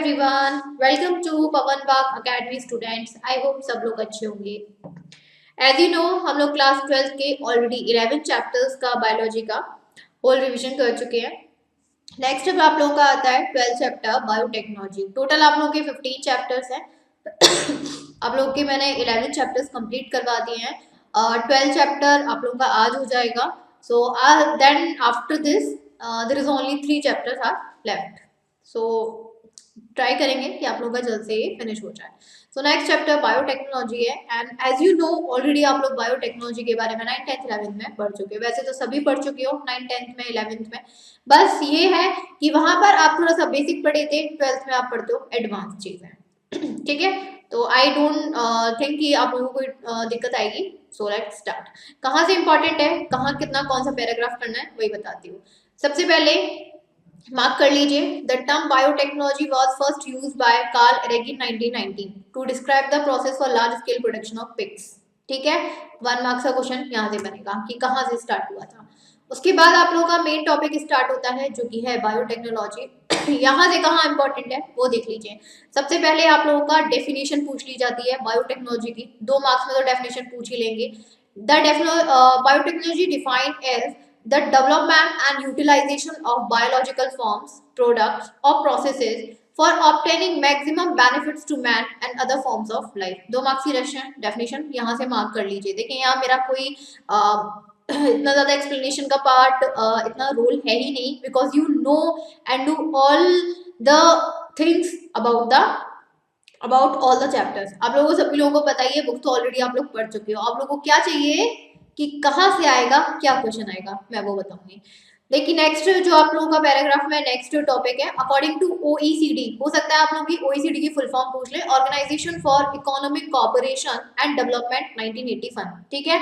Everyone, welcome to Pawan Bagh academy students. I hope सब लोग अच्छे होंगे। एज यू नो, हम लोग क्लास 12 के ऑलरेडी 11 चैप्टर्स का बायोलॉजी का होल रिवीजन कर चुके हैं। नेक्स्ट अब आप लोगों का आता है 12 चैप्टर बायोटेक्नोलॉजी। टोटल आप लोगों के 15 चैप्टर्स हैं। आप लोगों के मैंने 11 चैप्टर्स कंप्लीट करवा दिए हैं और 12 चैप्टर आप लोगों का आज हो जाएगा। So then after this there is only 3 chapters are left. So try करेंगे कि आप लोगों का जल्द से ये फिनिश हो जाए। सो नेक्स्ट चैप्टर बायोटेक्नोलॉजी है and as you know already आप लोग बायोटेक्नोलॉजी के बारे में 9th 10th 11th में पढ़ चुके हो। वैसे तो सभी पढ़ चुके हो 9th 10th में 11th में। बस ये है कि वहां पर आप थोड़ा सा बेसिक पढ़े थे, 12th में आप पढ़ते हो एडवांस चीजें। ठीक है, तो आई डोंट थिंक कि आप लोगों को कोई दिक्कत आएगी। So let's start. कहाँ से इंपॉर्टेंट है, कहाँ कितना कौन सा पैराग्राफ करना है वही बताती हूँ। सबसे पहले मार्क कर लीजिए, the term biotechnology was first used by Karl Eregin 1919 to describe the process for large scale production of pigs. ठीक है, 1 मार्क्स का क्वेश्चन यहाँ से बनेगा कि कहाँ से स्टार्ट हुआ था। उसके बाद आप लोगों का मेन टॉपिक स्टार्ट होता है जो कि है बायोटेक्नोलॉजी। यहाँ से कहाँ इंपॉर्टेंट है वो देख लीजिए। सबसे पहले आप लोगों का डेफिनेशन पूछ ली जाती है बायोटेक्नोलॉजी की। 2 मार्क्स में तो डेफिनेशन पूछ ही लेंगे। The biotechnology defined as the development and utilization of biological forms, products or processes for obtaining maximum benefits to man and other forms of life। 2 marks की डेफिनेशन यहाँ से मार्क कर लीजिए। देखिए यहाँ मेरा कोई इतना ज्यादा एक्सप्लेनेशन का पार्ट इतना रोल है ही नहीं, because you know and do all the things about all the chapters. आप लोगों को सभी लोगों को पता ही है, बुक तो ऑलरेडी आप लोग पढ़ चुके हो। आप लोगों को क्या चाहिए कि कहाँ से आएगा, क्या क्वेश्चन आएगा, मैं वो बताऊंगी। लेकिन नेक्स्ट जो आप लोगों का पैराग्राफ में नेक्स्ट टॉपिक है अकॉर्डिंग टू ओईसीडी। हो सकता है आप लोगों की ओईसीडी की फुल फॉर्म पूछ ले, organisation for economic cooperation and development 1981। ठीक है,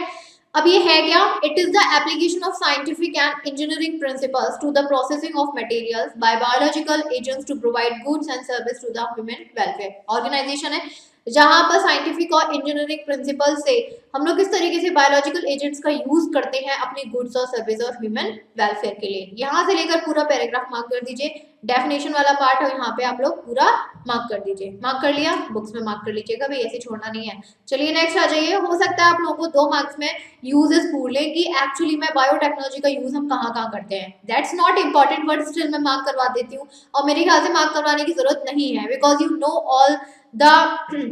अब ये है क्या? It is the application of scientific and engineering principles to the processing of materials by biological agents to provide goods and service to the human welfare. Organisation है जहां पर scientific और इंजीनियरिंग प्रिंसिपल से हम लोग किस तरीके से बायोलॉजिकल एजेंट्स का यूज करते हैं अपनी गुड्स और सर्विस और ह्यूमन वेलफेयर के लिए। यहाँ से लेकर पूरा पैराग्राफ मार्क कर दीजिए। डेफिनेशन वाला पार्ट है यहाँ पे आप लोग पूरा मार्क कर दीजिए। मार्क कर लिया, बुक्स में मार्क कर लीजिएगा भाई, ऐसे छोड़ना नहीं है। चलिए नेक्स्ट आ जाइए। हो सकता है आप लोगों को 2 मार्क्स में यूजेस पूछ ले कि एक्चुअली में बायोटेक्नोलॉजी का यूज हम कहाँ कहाँ करते हैं। That's not important, but still मैं मार्क करवा देती हूँ और मेरे ख्याल से मार्क करवाने की जरूरत नहीं है, because you know all the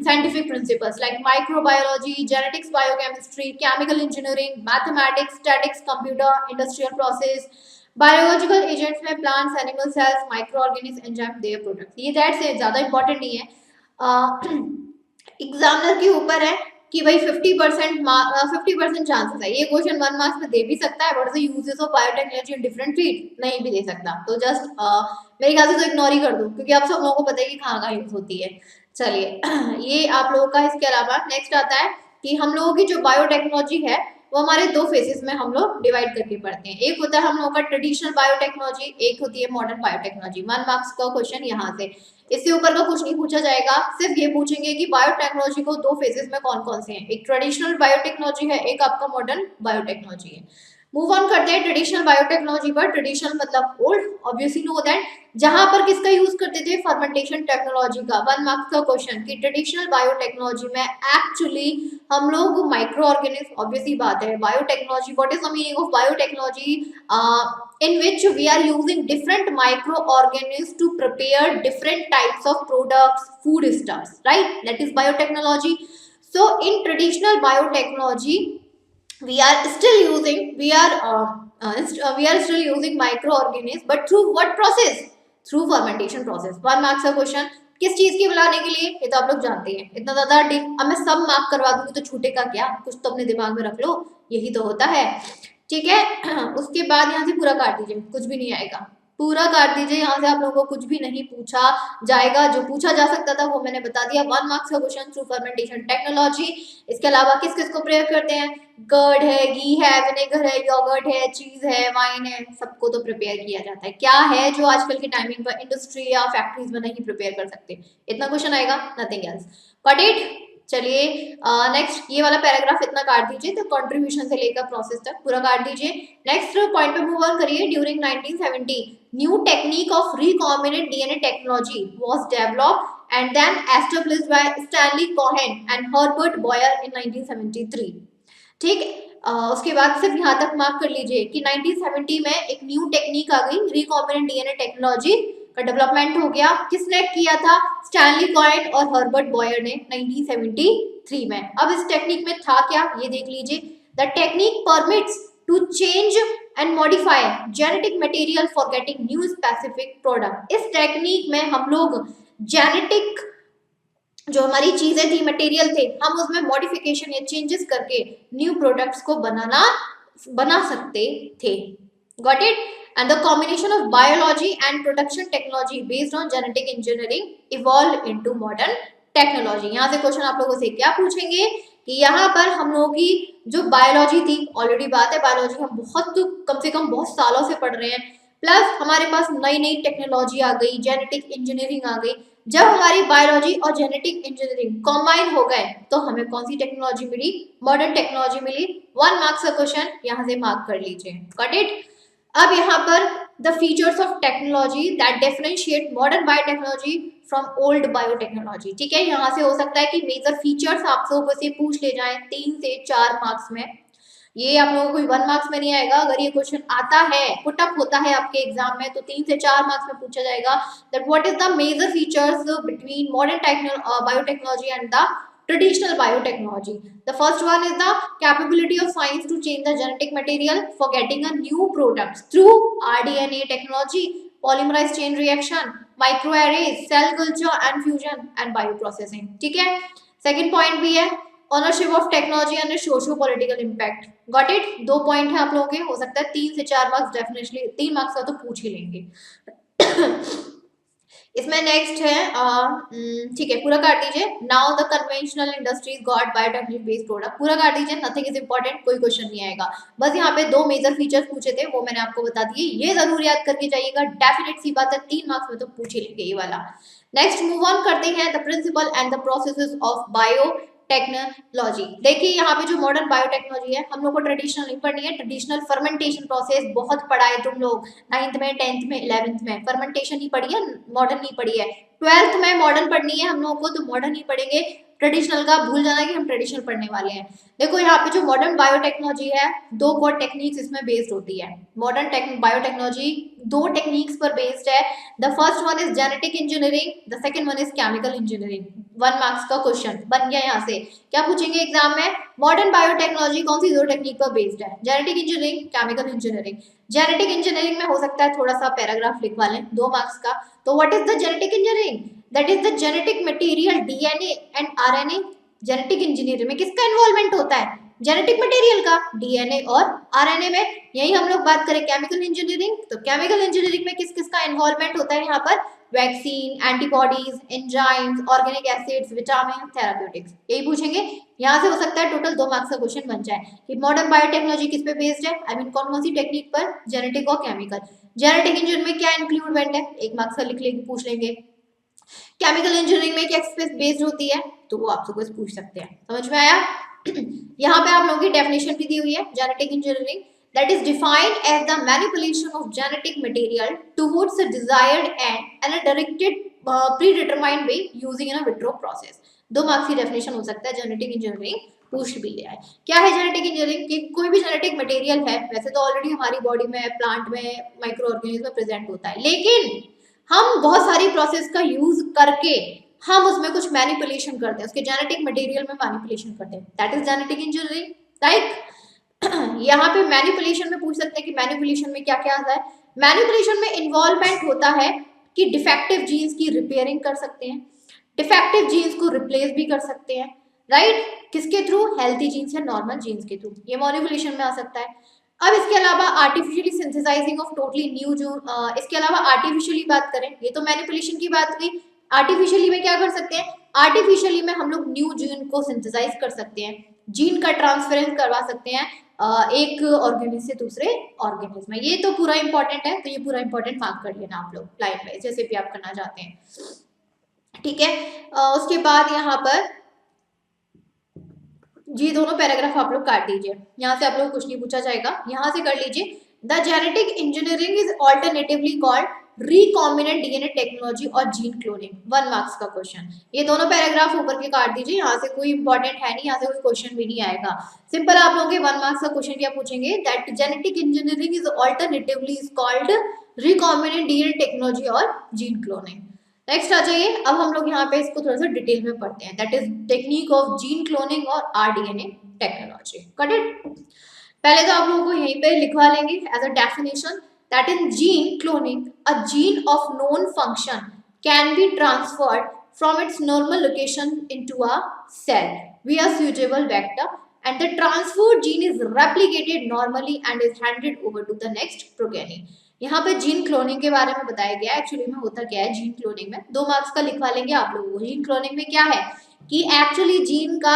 scientific principles like microbiology, genetics, biochemistry, chemical engineering, mathematics, statistics, computer, industrial process, biological agents में plants, animal cells, microorganisms, enzyme, their products। ये दैट से ज्यादा इंपॉर्टेंट नहीं है। एग्जामिनर के ऊपर है कि भाई 50% चांसेस है ये क्वेश्चन 1 मार्क्स में दे भी सकता है। What is the uses of biotechnology in different field, नहीं भी दे सकता। तो जस्ट मेरे ख्याल से तो इग्नोर ही कर दो, क्योंकि आप सब लोगों को पता है कि कहाँ यूज होती है। चलिए ये आप लोगों का। इसके अलावा नेक्स्ट आता है कि हम लोगों की जो बायोटेक्नोलॉजी है वो हमारे 2 फेजेस में हम लोग डिवाइड करके पढ़ते हैं। एक होता है हम लोगों का ट्रेडिशनल बायोटेक्नोलॉजी, एक होती है मॉडर्न बायोटेक्नोलॉजी। 1 मार्क्स का क्वेश्चन यहाँ से, इससे ऊपर का कुछ नहीं पूछा जाएगा। सिर्फ ये पूछेंगे कि बायोटेक्नोलॉजी को 2 फेजेस में कौन कौन से हैं। एक ट्रेडिशनल बायोटेक्नोलॉजी है, एक आपका मॉडर्न बायोटेक्नोलॉजी है। मूव ऑन करते हैं ट्रेडिशनल बायोटेक्नोलॉजी पर। ट्रेडिशनल मतलब ओल्ड, ऑब्वियसली नो दैट, जहां पर किसका यूज करते थे, फर्मेंटेशन टेक्नोलॉजी का। 1 मार्क्स का क्वेश्चन कि ट्रेडिशनल बायोटेक्नोलॉजी में एक्चुअली हम लोग माइक्रो ऑर्गेनिज्म, ऑब्वियसली बात है biotechnology, what is the meaning of biotechnology, in which we are using different microorganisms to prepare different types of products, foodstuffs, right? That is biotechnology. So in traditional biotechnology we are still using microorganisms, but through what process? Through fermentation process। 1 marks का question किस चीज के बनाने के लिए, ये तो आप लोग जानते हैं। इतना ज्यादा अब मैं सब मार्क करवा दूंगी तो छूटेगा क्या, कुछ तो अपने दिमाग में रख लो, यही तो होता है। ठीक है, उसके बाद यहाँ से पूरा काट दीजिए, कुछ भी नहीं आएगा, पूरा काट दीजिए। यहाँ से आप लोगों को कुछ भी नहीं पूछा जाएगा। जो पूछा जा सकता था वो मैंने बता दिया। 1 मार्क्स का क्वेश्चन थ्रू फर्मेंटेशन टेक्नोलॉजी। इसके अलावा किस किस को प्रयोग करते हैं, कर्ड है, घी है, विनेगर है, योगर्ट है, चीज है, वाइन है, सबको तो प्रिपेयर किया जाता है। क्या है जो आजकल की टाइमिंग पर इंडस्ट्री या फैक्ट्रीज में नहीं प्रिपेयर कर सकते, इतना क्वेश्चन आएगा, नथिंग एल्स। Got it? चलिए नेक्स्ट ये वाला पैराग्राफ इतना काट दीजिए, तो कंट्रीब्यूशन से लेकर प्रोसेस तक पूरा काट दीजिए। नेक्स्ट पॉइंट पे मूव ऑन करिए। During 1970 new technique of recombinant DNA technology was developed and then established by Stanley Cohen and Herbert Boyer in 1973। ठीक उसके बाद सिर्फ यहाँ तक मार्क कर लीजिए कि 1970 में एक न्यू टेक्निक आ गई, रिकॉम्बिनेंट डीएनए टेक्नोलॉजी का डेवलपमेंट हो गया। किसने किया था? स्टैनली कोहेन और हर्बर्ट बॉयर ने 1973 में। अब इस टेक्निक में था क्या, ये देख लीजिए। The technique permits to change and modify genetic material for getting new specific product. इस टेक्निक में हम लोग जेनेटिक जो हमारी चीजें थी, मटेरियल थे, हम उसमें मॉडिफिकेशन या चेंजेस करके न्यू प्रोडक्ट्स को बना सकते थे। Got it? And the combination of biology and production technology based on genetic engineering evolve into modern technology. यहाँ से क्वेश्चन आप लोगों से क्या पूछेंगे कि यहाँ पर हम लोगों की जो बायोलॉजी थी, ऑलरेडी बात है बायोलॉजी हम बहुत कम से कम बहुत सालों से पढ़ रहे हैं, प्लस हमारे पास नई नई टेक्नोलॉजी आ गई, जेनेटिक इंजीनियरिंग आ गई। जब हमारी बायोलॉजी और जेनेटिक इंजीनियरिंग कंबाइन हो गए तो हमें कौन सी टेक्नोलॉजी मिली? मॉडर्न टेक्नोलॉजी मिली। 1 मार्क्स का क्वेश्चन यहाँ से मार्क कर लीजिए। Got it? अब यहाँ पर the features of technology that differentiate modern biotechnology from old biotechnology. ठीक है, यहाँ से हो सकता है कि मेजर फीचर्स आप लोगों से पूछ ले जाएं 3 से 4 मार्क्स में। ये आप लोगों को 1 मार्क्स में नहीं आएगा। अगर ये क्वेश्चन आता है, पुट अप होता है आपके एग्जाम में, तो 3 से 4 मार्क्स में पूछा जाएगा that what is the major features between modern biotechnology and the traditional biotechnology. The first one is the capability of science to change the genetic material for getting a new product through rDNA technology, polymerase chain reaction, microarrays, cell culture and fusion and bioprocessing. ठीक है, second point भी है ownership of technology and socio political impact. Got it? 2 point है आप लोगों के, हो सकता है 3 से 4 मार्क्स, डेफिनेटली 3 मार्क्स का तो पूछ ही लेंगे। इसमें नेक्स्ट है ठीक है, पूरा काट दीजिए। Now the conventional industries got biotechnology based product, पूरा काट दीजिए। नथिंग इज इंपॉर्टेंट, कोई क्वेश्चन नहीं आएगा। बस यहाँ पे 2 मेजर फीचर्स पूछे थे, वो मैंने आपको बता दिए, ये जरूर याद करके जाइएगा। डेफिनेट सी बात है 3 मार्क्स में तो पूछ ही लेंगे ये वाला। नेक्स्ट मूव ऑन करते हैं the principle and the processes of biotechnology. देखिए यहाँ पे जो मॉडर्न बायोटेक्नोलॉजी है, हम लोग को ट्रेडिशनल नहीं पढ़नी है। ट्रेडिशनल फर्मेंटेशन प्रोसेस बहुत पढ़ा है तुम लोग 9th में, 10th में, 11th में। फर्मेंटेशन ही पढ़ी है, मॉडर्न नहीं पढ़ी है। 12th में मॉडर्न पढ़नी है हम लोगों को, तो मॉडर्न ही पढ़ेंगे। ट्रेडिशनल का भूल जाना कि हम ट्रेडिशनल पढ़ने वाले हैं। देखो यहाँ पे जो मॉडर्न बायोटेक्नोलॉजी है, 2 कोर टेक्निक्स इसमें बेस्ड होती है। मॉडर्न बायोटेक्नोलॉजी 2 टेक्निक्स पर बेस्ड है। The first one is genetic engineering, the second one is chemical engineering. 1 marks का क्वेश्चन बन गया। यहाँ से क्या पूछेंगे एग्जाम में? मॉडर्न बायोटेक्नोलॉजी कौन सी 2 टेक्निक पर बेस्ड है? Genetic engineering, chemical engineering. Genetic engineering में हो सकता है थोड़ा सा पैराग्राफ लिखवा लें 2 मार्क्स का। तो what is the genetic engineering? That is the genetic material DNA and RNA. Genetic engineering में किसका इन्वॉल्वमेंट होता है? जेनेटिक मटेरियल का, डीएनए और आरएनए में। यही हम लोग बात करें केमिकल इंजीनियरिंग, तो केमिकल इंजीनियरिंग में किस किस का इन्वॉल्वमेंट होता है यहाँ पर? Vaccine, antibodies, enzymes, organic acids, vitamin, therapeutics. यही पूछेंगे। यहाँ से हो सकता है टोटल 2 मार्क्स का क्वेश्चन बन जाए कि मॉडर्न बायोटेक्नोलॉजी किस पे बेस्ड है, आई मीन कौन कौन सी टेक्निक पर? जेनेटिक और केमिकल। जेनेटिक इंजीनियरिंग में क्या इंक्लूडमेंट है? 1 मार्क्स का लिख लेंगे, पूछ लेंगे। केमिकल इंजीनियरिंग में क्या किस बेस्ड होती है, तो वो आपसे कुछ पूछ सकते हैं। समझ में आया? यहाँ पे आप लोगों की डेफिनेशन भी दी हुई है। Genetic engineering that is defined as the manipulation of genetic material towards a desired end and a directed predetermined way using in a vitro process। 2 marks की डेफिनेशन हो सकता है जेनेटिक इंजीनियरिंग, पूछ भी लिया है। क्या है जेनेटिक इंजीनियरिंग? कि कोई भी जेनेटिक मटेरियल है, वैसे तो ऑलरेडी हमारी बॉडी में, प्लांट में, माइक्रो ऑर्गेनिज्म में प्रेजेंट होता है, लेकिन हम बहुत सारी प्रोसेस का यूज करके हम उसमें कुछ मैनिपुलेशन करते हैं, उसके जेनेटिक मटेरियल में मैनिपुलेशन करते हैं। That is genetic engineering. Right? यहाँ पे मैनिपुलेशन में पूछ सकते हैं कि मैनिपुलेशन में क्या क्या आता है। मैनिपुलेशन में इन्वॉल्वमेंट होता है कि डिफेक्टिव जीन्स की रिपेयरिंग कर सकते हैं, डिफेक्टिव जीन्स को रिप्लेस भी कर सकते हैं। राइट? किसके थ्रू? हेल्थी जीन्स या नॉर्मल जीन्स के थ्रू। ये मैनिपुलेशन में आ सकता है। अब इसके अलावा artificially synthesising of totally new जो इसके अलावा आर्टिफिशियली बात करें, ये तो मैनिपुलेशन की बात हुई। आर्टिफिशियली में क्या कर सकते हैं? आर्टिफिशियली में हम लोग न्यू जीन को सिंथेसाइज कर सकते हैं, जीन का ट्रांसफरेंस करवा सकते हैं एक ऑर्गेनिज्म से दूसरे ऑर्गेनिज्म में। ये तो पूरा इंपॉर्टेंट है, तो ये पूरा इंपॉर्टेंट मार्क कर लेना आप लोग लाइन वाइज, जैसे भी आप करना चाहते हैं। ठीक है, उसके बाद यहाँ पर जी दोनों पैराग्राफ आप लोग काट दीजिए, यहाँ से आप लोग कुछ नहीं पूछा जाएगा, यहाँ से कर लीजिए। The genetic engineering is alternatively called recombinant DNA technology और जीन क्लोनिंग। 1 मार्क्स का क्वेश्चन। ये दोनों पैराग्राफ ऊपर के काट दीजिए, यहाँ से कोई इंपॉर्टेंट है नहीं, यहाँ से कोई क्वेश्चन भी नहीं आएगा। सिंपल आप लोगों के 1 मार्क्स का क्वेश्चन क्या पूछेंगे, that genetic engineering is alternatively is called recombinant DNA technology और जीन क्लोनिंग। नेक्स्ट आ जाइए, अब हम लोग यहाँ पे इसको थोड़ा सा डिटेल में पढ़ते हैं, that is technique of gene cloning और आरडीएनए टेक्नोलॉजी। Got it. पहले तो आप लोगों को यहीं पे लिखवा लेंगे as a definition, that in gene cloning a gene of known function can be transferred from its normal location into a cell via suitable vector, and the transferred gene is replicated normally and is handed over to the next progeny। यहाँ पे gene cloning के बारे में बताया गया है। Actually में होता क्या है जीन क्लोनिंग में, 2 मार्क्स का लिखवा लेंगे आप लोगों को। जीन क्लोनिंग में क्या है कि एक्चुअली जीन का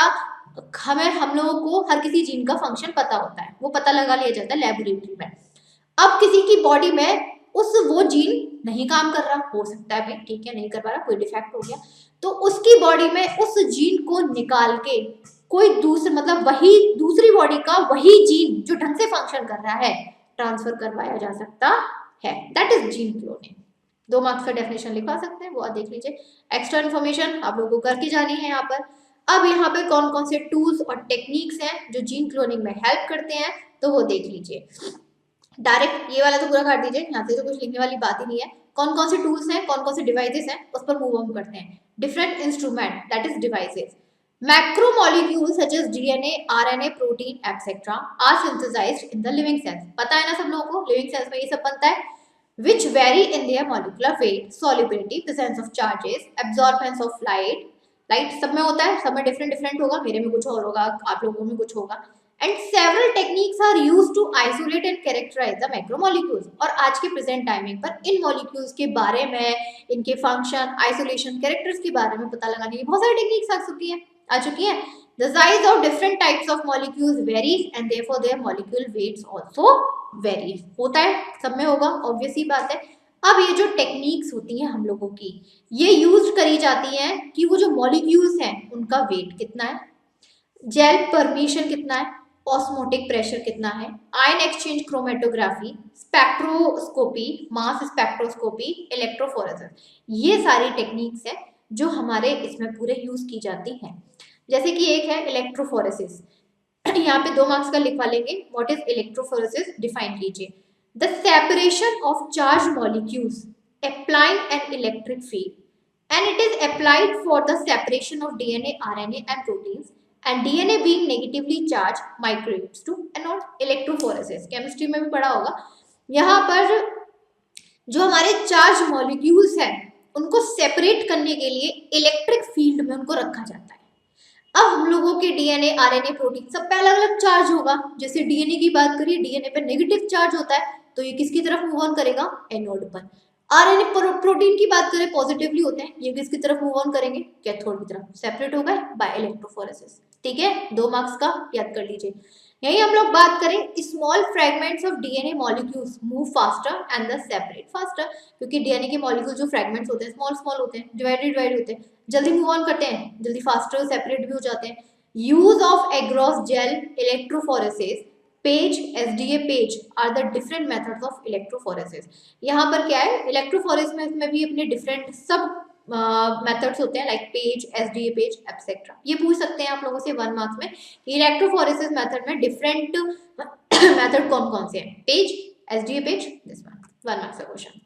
हम लोगों को हर किसी जीन का फंक्शन पता होता है, वो पता लगा लिया जाता है लेबोरेटरी में। अब किसी की बॉडी में वो जीन नहीं काम कर रहा, हो सकता है भाई ठीक है नहीं कर पा रहा, कोई डिफेक्ट हो गया, तो उसकी बॉडी में उस जीन को निकाल के कोई दूसरा मतलब वही दूसरी बॉडी का वही जीन जो ढंग से फंक्शन कर रहा है ट्रांसफर करवाया जा सकता है, that is gene cloning. 2 marks का डेफिनेशन लिखवा सकते हैं, वो आप देख लीजिए। एक्स्ट्रा इन्फॉर्मेशन आप लोगों को करके जानी है यहाँ पर। अब यहाँ पे कौन कौन से टूल्स और टेक्निक्स हैं जो जीन क्लोनिंग में हेल्प करते हैं, तो वो देख लीजिए। डायरेक्ट ये वाला तो पूरा काट दीजिए, यहाँ से तो कुछ लिखने वाली बात ही नहीं है। कौन कौन से टूल्स हैं, कौन कौन से डिवाइसेस हैं, उस पर मूव ऑन करते हैं। Different instrument that is devices, macromolecules such as DNA, RNA, protein etcetera are synthesised in the living cells. पता है ना सब लोगों को, लिविंग सेल्स में ये सब बनता है। which vary in their molecular weight, solubility, presence of charges, absorbance of light। Light सब में होता है, सब में डिफरेंट डिफरेंट होगा, मेरे में कुछ और होगा, आप लोगों में कुछ होगा। And several techniques are used to isolate and characterise the macromolecules. और आज के प्रेजेंट टाइमिंग पर इन मॉलिक्यूल्स के बारे में, इनके फंक्शन, आइसोलेशन, कैरेक्टर्स के बारे में पता लगाने की बहुत सारी टेक्निक्स आ चुकी है। The size of different types of molecules varies and therefore their molecule weights also varies। होता है, सब में होगा, ऑब्वियस ही बात है। अब ये जो टेक्निक्स होती हैं हम लोगों की, ये यूज करी जाती हैं कि वो जो मॉलिक्यूल्स हैं उनका वेट कितना है, जेल परमिशन कितना है, ऑस्मोटिक प्रेशर कितना है, ion exchange chromatography, spectroscopy, mass spectroscopy, electrophoresis, ये सारी टेक्निक्स हैं जो हमारे इसमें पूरे यूज की जाती हैं। जैसे कि एक है इलेक्ट्रोफोरेसिस, यहाँ पे 2 मार्क्स का लिखवा लेंगे। व्हाट इज इलेक्ट्रोफोरेसिस, डिफाइन कीजिए। The separation of charge molecules applying an electric field and it is applied for the separation of DNA, RNA and proteins and DNA being negatively charge migrates to anode. Electrophoresis chemistry में भी पढ़ा होगा। यहाँ पर जो हमारे charge molecules हैं उनको सेपरेट करने के लिए इलेक्ट्रिक फील्ड में उनको रखा जाता है। अब हम लोगों के डीएनए, आरएनए, प्रोटीन सब पे अलग अलग चार्ज होगा। जैसे डीएनए की बात करिए, डीएनए पे नेगेटिव चार्ज होता है तो ये किसकी तरफ मूव ऑन करेगा, एनोड पर। आरएनए प्रोटीन की बात करें पॉजिटिवली होते हैं, ये किसकी तरफ मूव ऑन करेंगे, कैथोड की तरफ। सेपरेट हो गए बाय इलेक्ट्रोफोरेसिस। ठीक है, 2 मार्क्स का याद कर लीजिए। यही हम लोग बात करें, small fragments of DNA molecules move faster and the separate faster, क्योंकि डीएनए के मॉलिक्यूल जो फ्रेगमेंट्स होते हैं स्मॉल स्मॉल होते हैं, डिवाइड होते हैं, जल्दी मूव ऑन करते हैं, जल्दी फास्टर सेपरेट भी हो जाते हैं। Use of agarose gel electrophoresis, PAGE, SDA PAGE are the different methods of electrophoresis. यहाँ पर क्या है, इलेक्ट्रोफोरेसिस में भी अपने डिफरेंट सब मेथड्स होते हैं, like page, SDA page etcetera. ये पूछ सकते हैं आप लोगों से 1 मार्क्स में कि इलेक्ट्रोफोरेसिस मेथड में डिफरेंट मेथड कौन कौन से हैं, page, SDA page, this one. 1 marks का क्वेश्चन।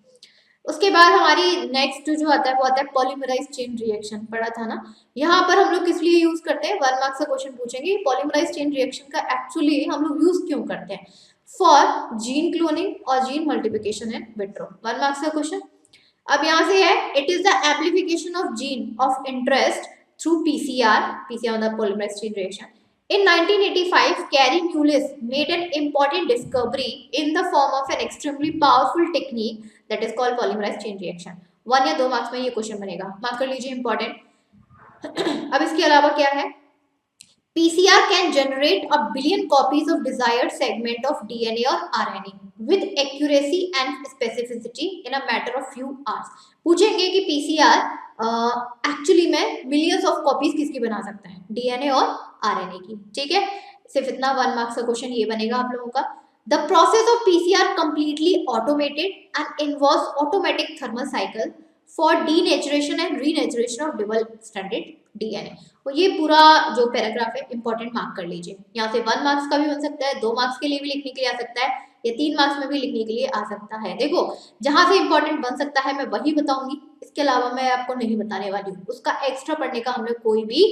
उसके बाद हमारी नेक्स्ट जो आता है वो आता है पॉलीमराइज चेन रिएक्शन, पढ़ा था ना। यहाँ पर हम लोग किस लिए यूज करते हैं, 1 मार्क्स का क्वेश्चन पूछेंगे पॉलीमराइज चेन रिएक्शन का एक्चुअली हम लोग यूज क्यों करते हैं, फॉर जीन क्लोनिंग और gene multiplication in vitro. 1 marks का क्वेश्चन। अब यहाँ से है, it is the amplification of gene of interest through PCR the polymerise chain reaction. In 1985, Carey Mullis made an important discovery in the form of an extremely powerful technique that is called polymerase chain reaction। 1 या 2 marks में ये question बनेगा, mark कर लीजिए, important. अब इसके अलावा क्या है, PCR can generate a billion copies of desired segment of DNA or RNA with accuracy and specificity in a matter of few hours. पूछेंगे कि PCR एक्चुअली में मिलियंस ऑफ कॉपीज किसकी बना सकता है, डीएनए और आरएनए की. ठीक है, सिर्फ इतना 1 मार्क्स का क्वेश्चन ये बनेगा आप लोगों का. The process of PCR completely automated and involves automatic thermal cycle for denaturation and renaturation of double stranded DNA. और ये पूरा जो पैराग्राफ है इंपॉर्टेंट मार्क कर लीजिए. यहाँ से 1 मार्क्स का भी बन सकता है, 2 मार्क्स के लिए भी लिखने के लिए आ सकता है, या 3 मार्क्स में भी लिखने के लिए आ सकता है. देखो जहां से इंपॉर्टेंट बन सकता है मैं वही बताऊंगी, इसके अलावा मैं आपको नहीं बताने वाली हूँ. उसका एक्स्ट्रा पढ़ने का हमने कोई भी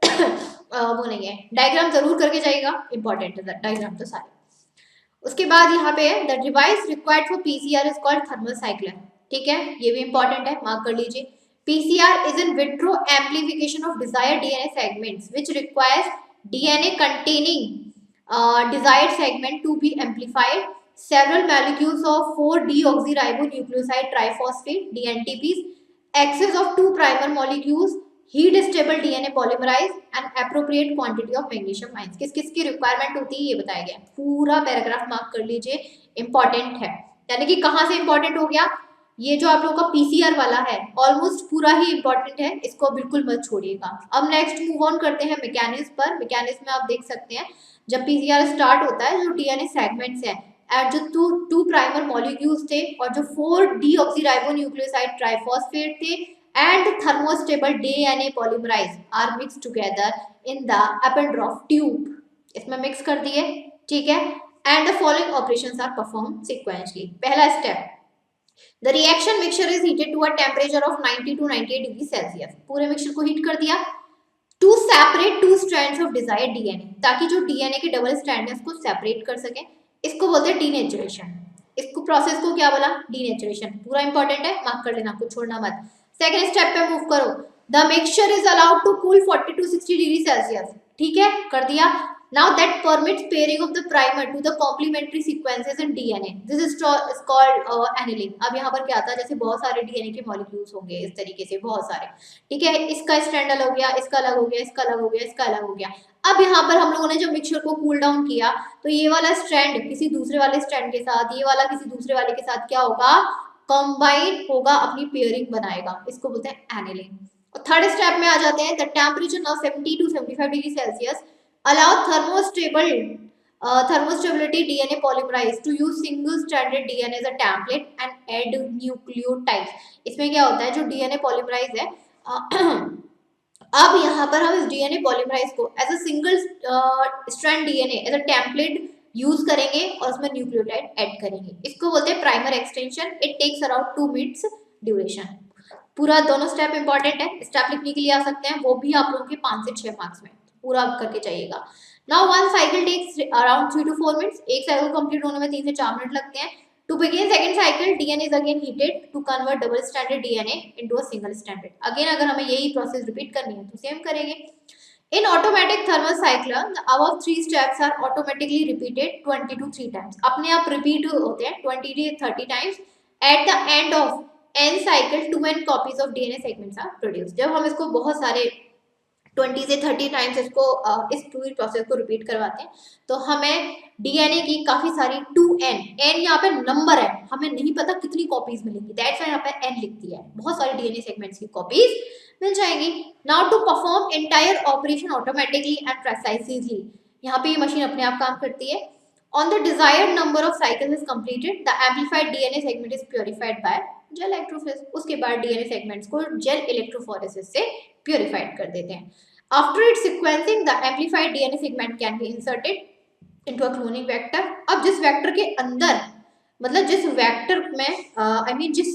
वो नहीं है. डायग्राम जरूर करके जाइएगा, इंपॉर्टेंट है डायग्राम तो सारे. उसके बाद यहाँ पे the device required for PCR is called thermal cycler. ठीक है, ये भी इंपॉर्टेंट है, मार्क कर लीजिए. PCR is in vitro amplification of desired DNA segments, which requires DNA containing desired segment to be amplified. Several molecules of 4-deoxyribonucleoside triphosphate (DNTPs), excess of 2 primer molecules, heat stable DNA polymerase, and appropriate quantity of magnesium ions. किस किस की requirement होती है ये बताया गया. पूरा paragraph mark कर लीजिए, इंपॉर्टेंट है. यानी कि कहाँ से इंपॉर्टेंट हो गया, ये जो आप लोगों का पीसीआर वाला है ऑलमोस्ट पूरा ही इंपॉर्टेंट है, इसको बिल्कुल मत छोड़िएगा. अब नेक्स्ट मूव ऑन करते हैं मैकेनिज्म पर. मैकेनिज्म में आप देख सकते हैं जब पीसीआर स्टार्ट होता है, जो डीएनए सेगमेंट्स हैं एट जो टू प्राइमर मॉलिक्यूल्स थे और जो 4-deoxyribonucleoside ट्राइफॉस्फेट थे and thermostable DNA polymerase are mix together in the Eppendorf tube. इसमें मिक्स कर दिए. ठीक है, and the following operations are perform sequentially. पहला step, The reaction mixture is heated to a temperature of 90 to 98 degree Celsius. पूरे mixture को heat कर दिया to separate 2 strands of desired DNA, ताकि जो डीएनए के डबल स्ट्रैंड है उसको सेपरेट कर सके. इसको बोलते हैं डीनेचुरेशन. इसको प्रोसेस को क्या बोला, डीनेचुरेशन. पूरा इंपॉर्टेंट है, मार्क कर लेना, कुछ छोड़ना मत. सेकंड स्टेप पे मूव करो. The mixture is allowed to cool 40 to 60 degree Celsius. ठीक है, कर दिया. Now that permits pairing of the primer to the complementary sequences in DNA. This is called annealing. अब यहाँ पर क्या आता है, जैसे बहुत सारे डीएनए के मॉलिक्यूल्स होंगे इस तरीके से, बहुत सारे. ठीक है, इसका स्ट्रैंड अलग हो गया, इसका अलग हो गया, इसका अलग हो गया, इसका अलग हो गया. अब यहाँ पर हम लोगों ने जब मिक्सचर को कूल डाउन किया तो ये वाला स्ट्रैंड किसी दूसरे वाले स्ट्रैंड के साथ, ये वाला किसी दूसरे वाले के साथ क्या होगा, कंबाइन होगा, अपनी पेयरिंग बनाएगा. इसको बोलते हैं एनेलिंग. और थर्ड स्टेप में आ जाते हैं. The temperature now 70 to 75 degree Celsius allow thermostability DNA polymerase to use single stranded DNA as a template and add nucleotides. इसमें क्या होता है, जो DNA polymerase है अब यहाँ पर हम इस DNA polymerase को as a single strand DNA as a template use करेंगे और उसमें न्यूक्लियोटाइड ऐड करेंगे. इसको बोलते हैं primer extension. It takes around 2 minutes duration. पूरा दोनों स्टेप इंपॉर्टेंट है, स्टेप लिखने के लिए आ सकते हैं, वो भी आप लोगों के 5 से 6 मार्क्स में पूरा करके चाहिएगा. Now one cycle takes around 3 to 4 minutes. एक साइकिल कंप्लीट होने में 3 से 4 मिनट लगते हैं. To begin second cycle DNA is again heated to convert double stranded DNA into a single stranded. Again अगर हमें यही प्रोसेस रिपीट करनी है तो सेम करेंगे. In automatic thermal cycler the above 3 steps are automatically repeated 20 to 3 times. अपने आप repeat होते हैं 20 to 30 times. At the end of n cycle 2n copies of DNA segments are produced. जब हम इसको बहुत सारे 20 से 30 टाइम्स इसको इस पूरी प्रोसेस को रिपीट करवाते हैं तो हमें डीएनए की काफी सारी 2n, n यहाँ पे नंबर है, हमें नहीं पता कितनी कॉपीज मिलेंगी, दैट्स व्हाई यहाँ पे n लिख दिया है. बहुत सारी डीएनए सेगमेंट्स की कॉपीज मिल जाएंगी. Now to perform entire operation automatically and precisely, यहाँ पे ये मशीन अपने आप काम करती है. On the desired number of cycles is completed, the amplified DNA segment is purified by gel electrophoresis. उसके बाद डीएनए सेगमेंट्स को जेल इलेक्ट्रोफोरेसिस से प्यूरिफाइड कर देते हैं. After its sequencing, the amplified DNA segment can be inserted into a cloning vector. अब जिस vector के अंदर, मतलब जिस वेक्टर में जिस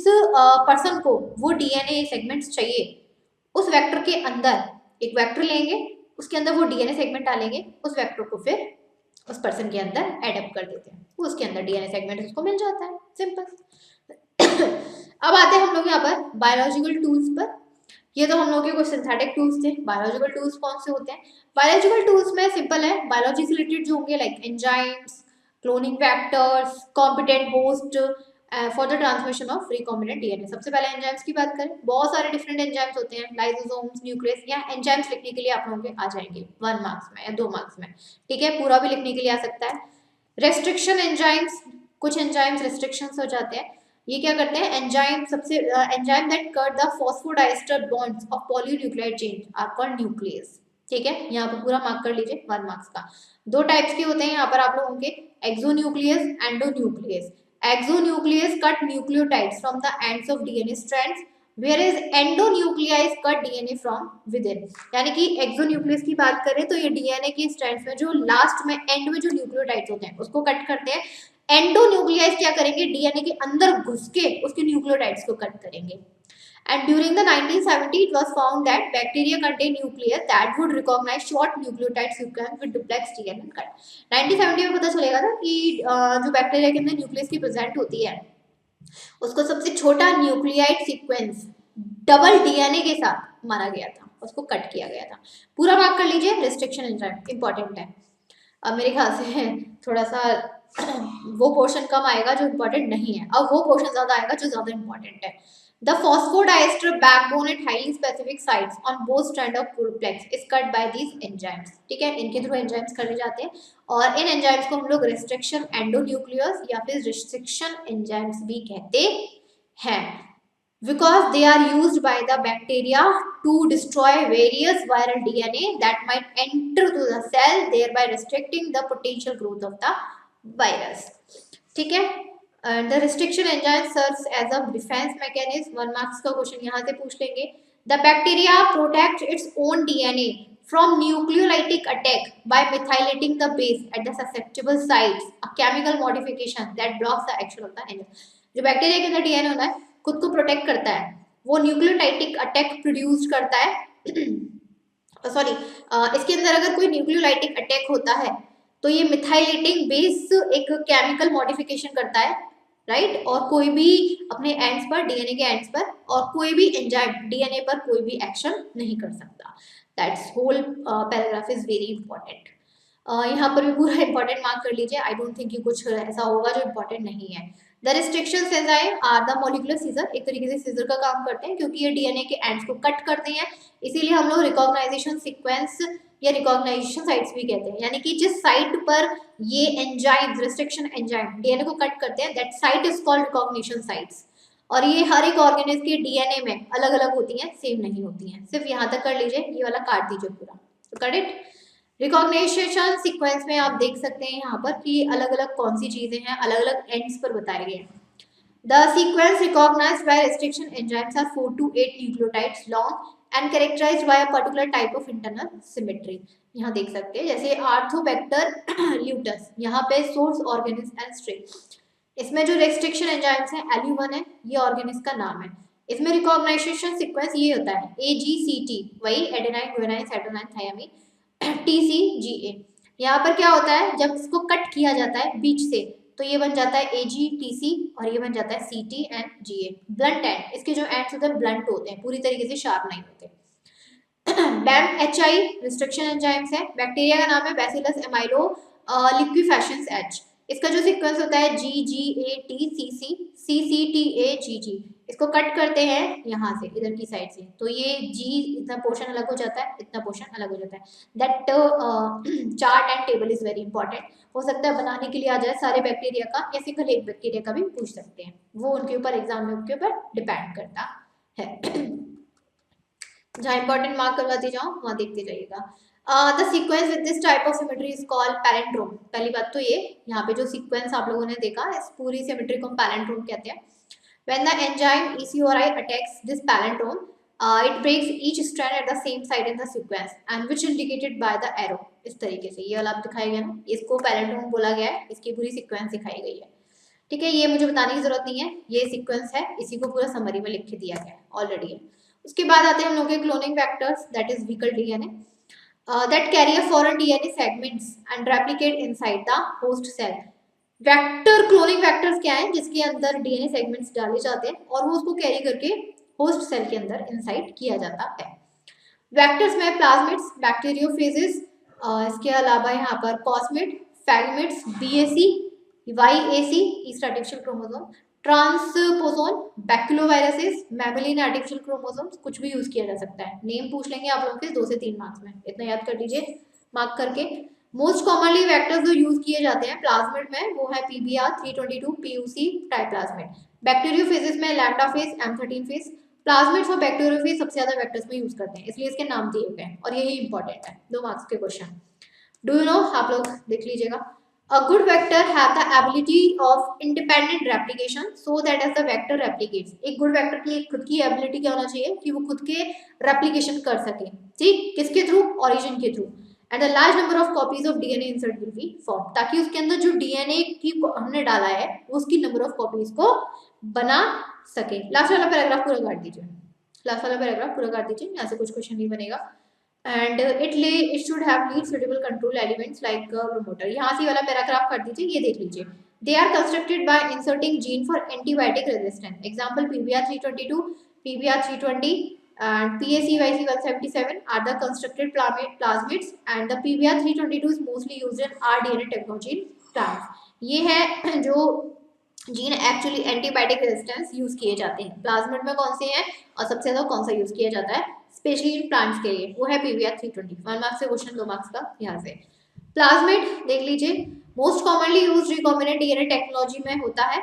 पर्सन को वो डीएनए सेगमेंट्स चाहिए, उस वेक्टर के अंदर एक वेक्टर लेंगे, उसके अंदर वो डीएनए सेगमेंट डालेंगे, उस वेक्टर को फिर उस पर्सन के अंदर एडअप कर देते हैं, उसके अंदर डीएनए सेगमेंट उसको मिल जाता है. सिंपल. अब आते हैं हम लोग यहाँ पर बायोलॉजिकल टूल्स पर. ये तो हम लोग के कुछ सिंथेटिक टूल्स थे. बायोलॉजिकल टूल्स कौन से होते हैं? बायोलॉजिकल टूल्स में सिंपल है, बायोलॉजी से रिलेटेड जो होंगे like enzymes, cloning factors, competent host for the transmission of recombinant DNA. सबसे पहले एंजाइम्स की बात करें, बहुत सारे डिफरेंट एंजाइम्स होते हैं, लाइसोसोम्स, न्यूक्लियस। या एंजाइम्स लिखने के लिए आप लोगों के आ जाएंगे 1 मार्क्स में या 2 मार्क्स में, ठीक है, पूरा भी लिखने के लिए आ सकता है। रेस्ट्रिक्शन एंजाइम्स, कुछ एंजाइम्स रिस्ट्रिक्शंस हो जाते हैं। ये क्या करते हैं, एंजाइम सबसे enzyme that cut the phosphodiester bonds of polynucleotide chain are called nucleus, ठीक है। यहाँ पर पूरा मार्क कर लीजिए 1 मार्क्स का। दो टाइप्स के होते हैं यहाँ पर आप लोगों के, exonuclease, endonuclease. Exonucleus cut nucleotides from the ends of DNA strands, whereas endonuclei cut DNA from within। यानी कि एक्सोन्यूक्लियस की बात करें तो ये डीएनए की स्ट्रैंड्स में जो लास्ट में एंड में जो न्यूक्लियोटाइड्स होते हैं उसको कट करते हैं। एंडोन्यूक्लियाइज क्या करेंगे, डीएनए के अंदर घुस के उसके न्यूक्लियोटाइड्स को कट करेंगे। And during the 1970, it was found that bacteria contain nucleus that would recognize short nucleotide sequence with duplex DNA cut। 1970 में पता चलेगा था कि जो बैक्टीरिया के अंदर न्यूक्लियस की प्रेजेंट होती है उसको सबसे छोटा न्यूक्लियाइड सीक्वेंस डबल डीएनए के साथ मारा गया था, उसको कट किया गया था। पूरा मार्क कर लीजिए। रिस्ट्रिक्शन एंजाइम इंपॉर्टेंट है। अब मेरे ख्याल से थोड़ा सा वो पोर्शन कम आएगा जो इम्पोर्टेंट नहीं है, अब वो पोर्शन ज्यादा आएगा जो ज्यादा इम्पोर्टेंट है। The phosphodiester backbone at highly specific sites on both strand of duplex is cut by these enzymes, ठीक है, इनके थ्रू एंजाइम्स करे जाते हैं। और इन एंजाइम्स को हम लोग रिस्ट्रिक्शन एंडोन्यूक्लियस या फिर रिस्ट्रिक्शन एंजाइम्स भी कहते हैं, because they are used by the bacteria to destroy various viral DNA that might enter to the cell, thereby restricting the potential growth of the virus, ठीक है। And the restriction enzyme serves as a defense mechanism। 1 marks का question यहाँ से पूछ लेंगे। The bacteria protects its own DNA from nucleolytic attack by methylating the base at the susceptible sites, a chemical modification that blocks the action of the enzyme। जो bacteria के अंदर DNA होता है खुद को प्रोटेक्ट करता है, वो न्यूक्लियोलाइटिक अटैक प्रोड्यूस करता है सॉरी इसके अंदर अगर कोई न्यूक्लियोलाइटिक अटैक होता है तो ये मिथाइलेटिंग बेस एक केमिकल मॉडिफिकेशन करता है, राइट। और कोई भी अपने एंड्स पर, डीएनए के एंड्स पर, और कोई भी एंजाइम डीएनए पर कोई भी एक्शन नहीं कर सकता। That's whole paragraph is very important. यहाँ पर भी पूरा इंपॉर्टेंट मार्क कर लीजिए। आई डोंट थिंक कि कुछ ऐसा होगा जो इंपॉर्टेंट नहीं है। The restriction enzyme are the molecular scissor, एक तरीके से सीजर का काम करते हैं क्योंकि ये डीएनए के एंड्स को कट करते हैं, इसीलिए हम लोग रिकॉग्नाइजेशन सीक्वेंस या रिकॉग्नाइजेशन साइट्स भी कहते हैं। यानी कि जिस साइट पर ये एंजाइम रिस्ट्रिक्शन एंजाइम डीएनए को कट करते हैं that site is called recognition sites. और ये हर एक ऑर्गेनिज्म के डीएनए में अलग अलग होती हैं, सेम नहीं होती हैं। सिर्फ यहाँ तक कर लीजिए, ये वाला काट दीजिए पूरा, तो कट इट। रिकॉग्निशन सीक्वेंस में आप देख सकते हैं यहाँ पर कि अलग अलग कौन सी चीजें हैं, अलग अलग एंड्स पर बताए गए हैं। The sequence recognized by restriction enzymes are 4 to 8 nucleotides long and characterized by a particular type of internal symmetry। यहाँ देख सकते हैं जैसे आर्थोबैक्टर ल्यूटस, यहाँ पे सोर्स ऑर्गेनिज्म एंड स्ट्रे। इसमें जो रेस्ट्रिक्शन एंजाइम्स हैं एल्यूवन है, ये ऑर्गेनिज्म का नाम है। इसमें रिकॉग्नाइजेशन सीक्वेंस ये होता है AGCT, वही adenine guanine cytosine thiamine, TCGA। यहाँ पर क्या होता है, जब इसको कट किया जाता है बीच से तो ये बन जाता है AGTC और ये बन जाता है CT and GA। Blunt and, इसके जो एंड्स होते हैं ब्लंट होते हैं, पूरी तरीके से शार्प नहीं होते। BAM-HI रिस्ट्रिक्शन एंजाइम्स है। बैक्टीरिया का नाम है बैसिलस एमाइलो लिक्विफैशंस H। इसका जो सीक्वेंस होता है GGATCC CCTAGG। इसको कट करते हैं यहाँ से, इधर की साइड से, तो ये G इतना पोर्शन अलग हो जाता है, इतना पोर्शन अलग हो जाता है। That chart and table is very important. हो सकता है बनाने के लिए आ जाए सारे बैक्टीरिया का या सिंगल एक बैक्टीरिया का भी पूछ सकते हैं, वो उनके ऊपर एग्जाम में उनके ऊपर डिपेंड करता है। जहाँ इंपॉर्टेंट मार्क करवाती जाऊँ वहाँ देखते जाइएगा। The sequence with this type of symmetry is called palindrome. पहली बात तो ये, यहाँ पे जो सीक्वेंस आप लोगों ने देखा इस पूरी सिमेट्री को पैलेंड्रोम कहते हैं। When the enzyme ECORI attacks this palindrome, it breaks each strand at the same site in the sequence and which indicated by the arrow। इस तरीके से ये वाला आप दिखाया गया ना, इसको पैलेंड्रोम बोला गया है, इसकी पूरी सीक्वेंस दिखाई गई है, ठीक है। ये मुझे बताने की जरूरत नहीं है, ये सीक्वेंस है, इसी को पूरा समरी में लिख के दिया गया है ऑलरेडी है। उसके बाद आते हैं हम लोग के cloning factors, that is vehicle DNA that carry a foreign DNA segments and replicate inside the host cell। Vector cloning factors क्या है, जिसके अंदर डीएनए सेगमेंट्स डाले जाते हैं और वो उसको कैरी करके होस्ट सेल के अंदर इनसाइड किया जाता है। वेक्टर्स में प्लाज्मिड्स, बैक्टीरियोफेजेस, इसके अलावा यहाँ पर cosmid, phagemids, BAC, YAC yeast artificial chromosome, transposon, baculoviruses, mammalian artificial chromosomes, कुछ भी यूज किया जा सकता है। नेम पूछ लेंगे आप लोगों के 2 से 3 मार्क्स में, इतना याद कर लीजिए मार्क करके। मोस्ट कॉमनली वेक्टर्स जो यूज किए जाते हैं प्लाज्मिड में वो है पीबीआर, 322, पीयूसी, ट्राइप्लाज्मिड। बैक्टीरियोफेजिस में lambda phase, M13 phase. Plasmids और बैक्टीरियोफेज सबसे ज्यादा वेक्टर्स में यूज करते हैं, इसलिए इसके नाम दिए हुए हैं और यही इंपॉर्टेंट है 2 मार्क्स के क्वेश्चन। डू यू नो, आप लोग देख लीजिएगा। A good vector have the ability of independent replication so that as the vector replicates, एक good vector की एक खुद की ability क्या होना चाहिए कि वो खुद के replication कर सके, ठीक, किसके थ्रू, origin के through. And a large number of copies of DNA insert will be formed, ताकि उसके अंदर जो DNA की हमने डाला है उसकी number of copies को बना सके। लास्ट वाला पैराग्राफ पूरा काट दीजिए, लास्ट वाला पैराग्राफ पूरा काट दीजिए, यहाँ से कुछ क्वेश्चन नहीं बनेगा। And it should have lead suitable control elements like promoter। यहाँ से वाला पैराग्राफ कर दीजिए, ये देख लीजिए। They are constructed by inserting gene for antibiotic resistance. Example PBR 322, PBR 320 and PACYC 177 are the constructed plasmids and the PBR 322 is mostly used in rDNA technology in plants। ये है जो gene actually antibiotic resistance use किए जाते हैं। Plasmid में कौन से हैं और सबसे ज्यादा कौन सा यूज किया जाता है स्पेशली इन प्लांट्स के लिए, वो है पीवीआर 320। 1 मार्क्स से क्वेश्चन, 2 मार्क्स का यहाँ से। प्लाज्मिड देख लीजिए, most commonly use recombinant DNA technology में होता है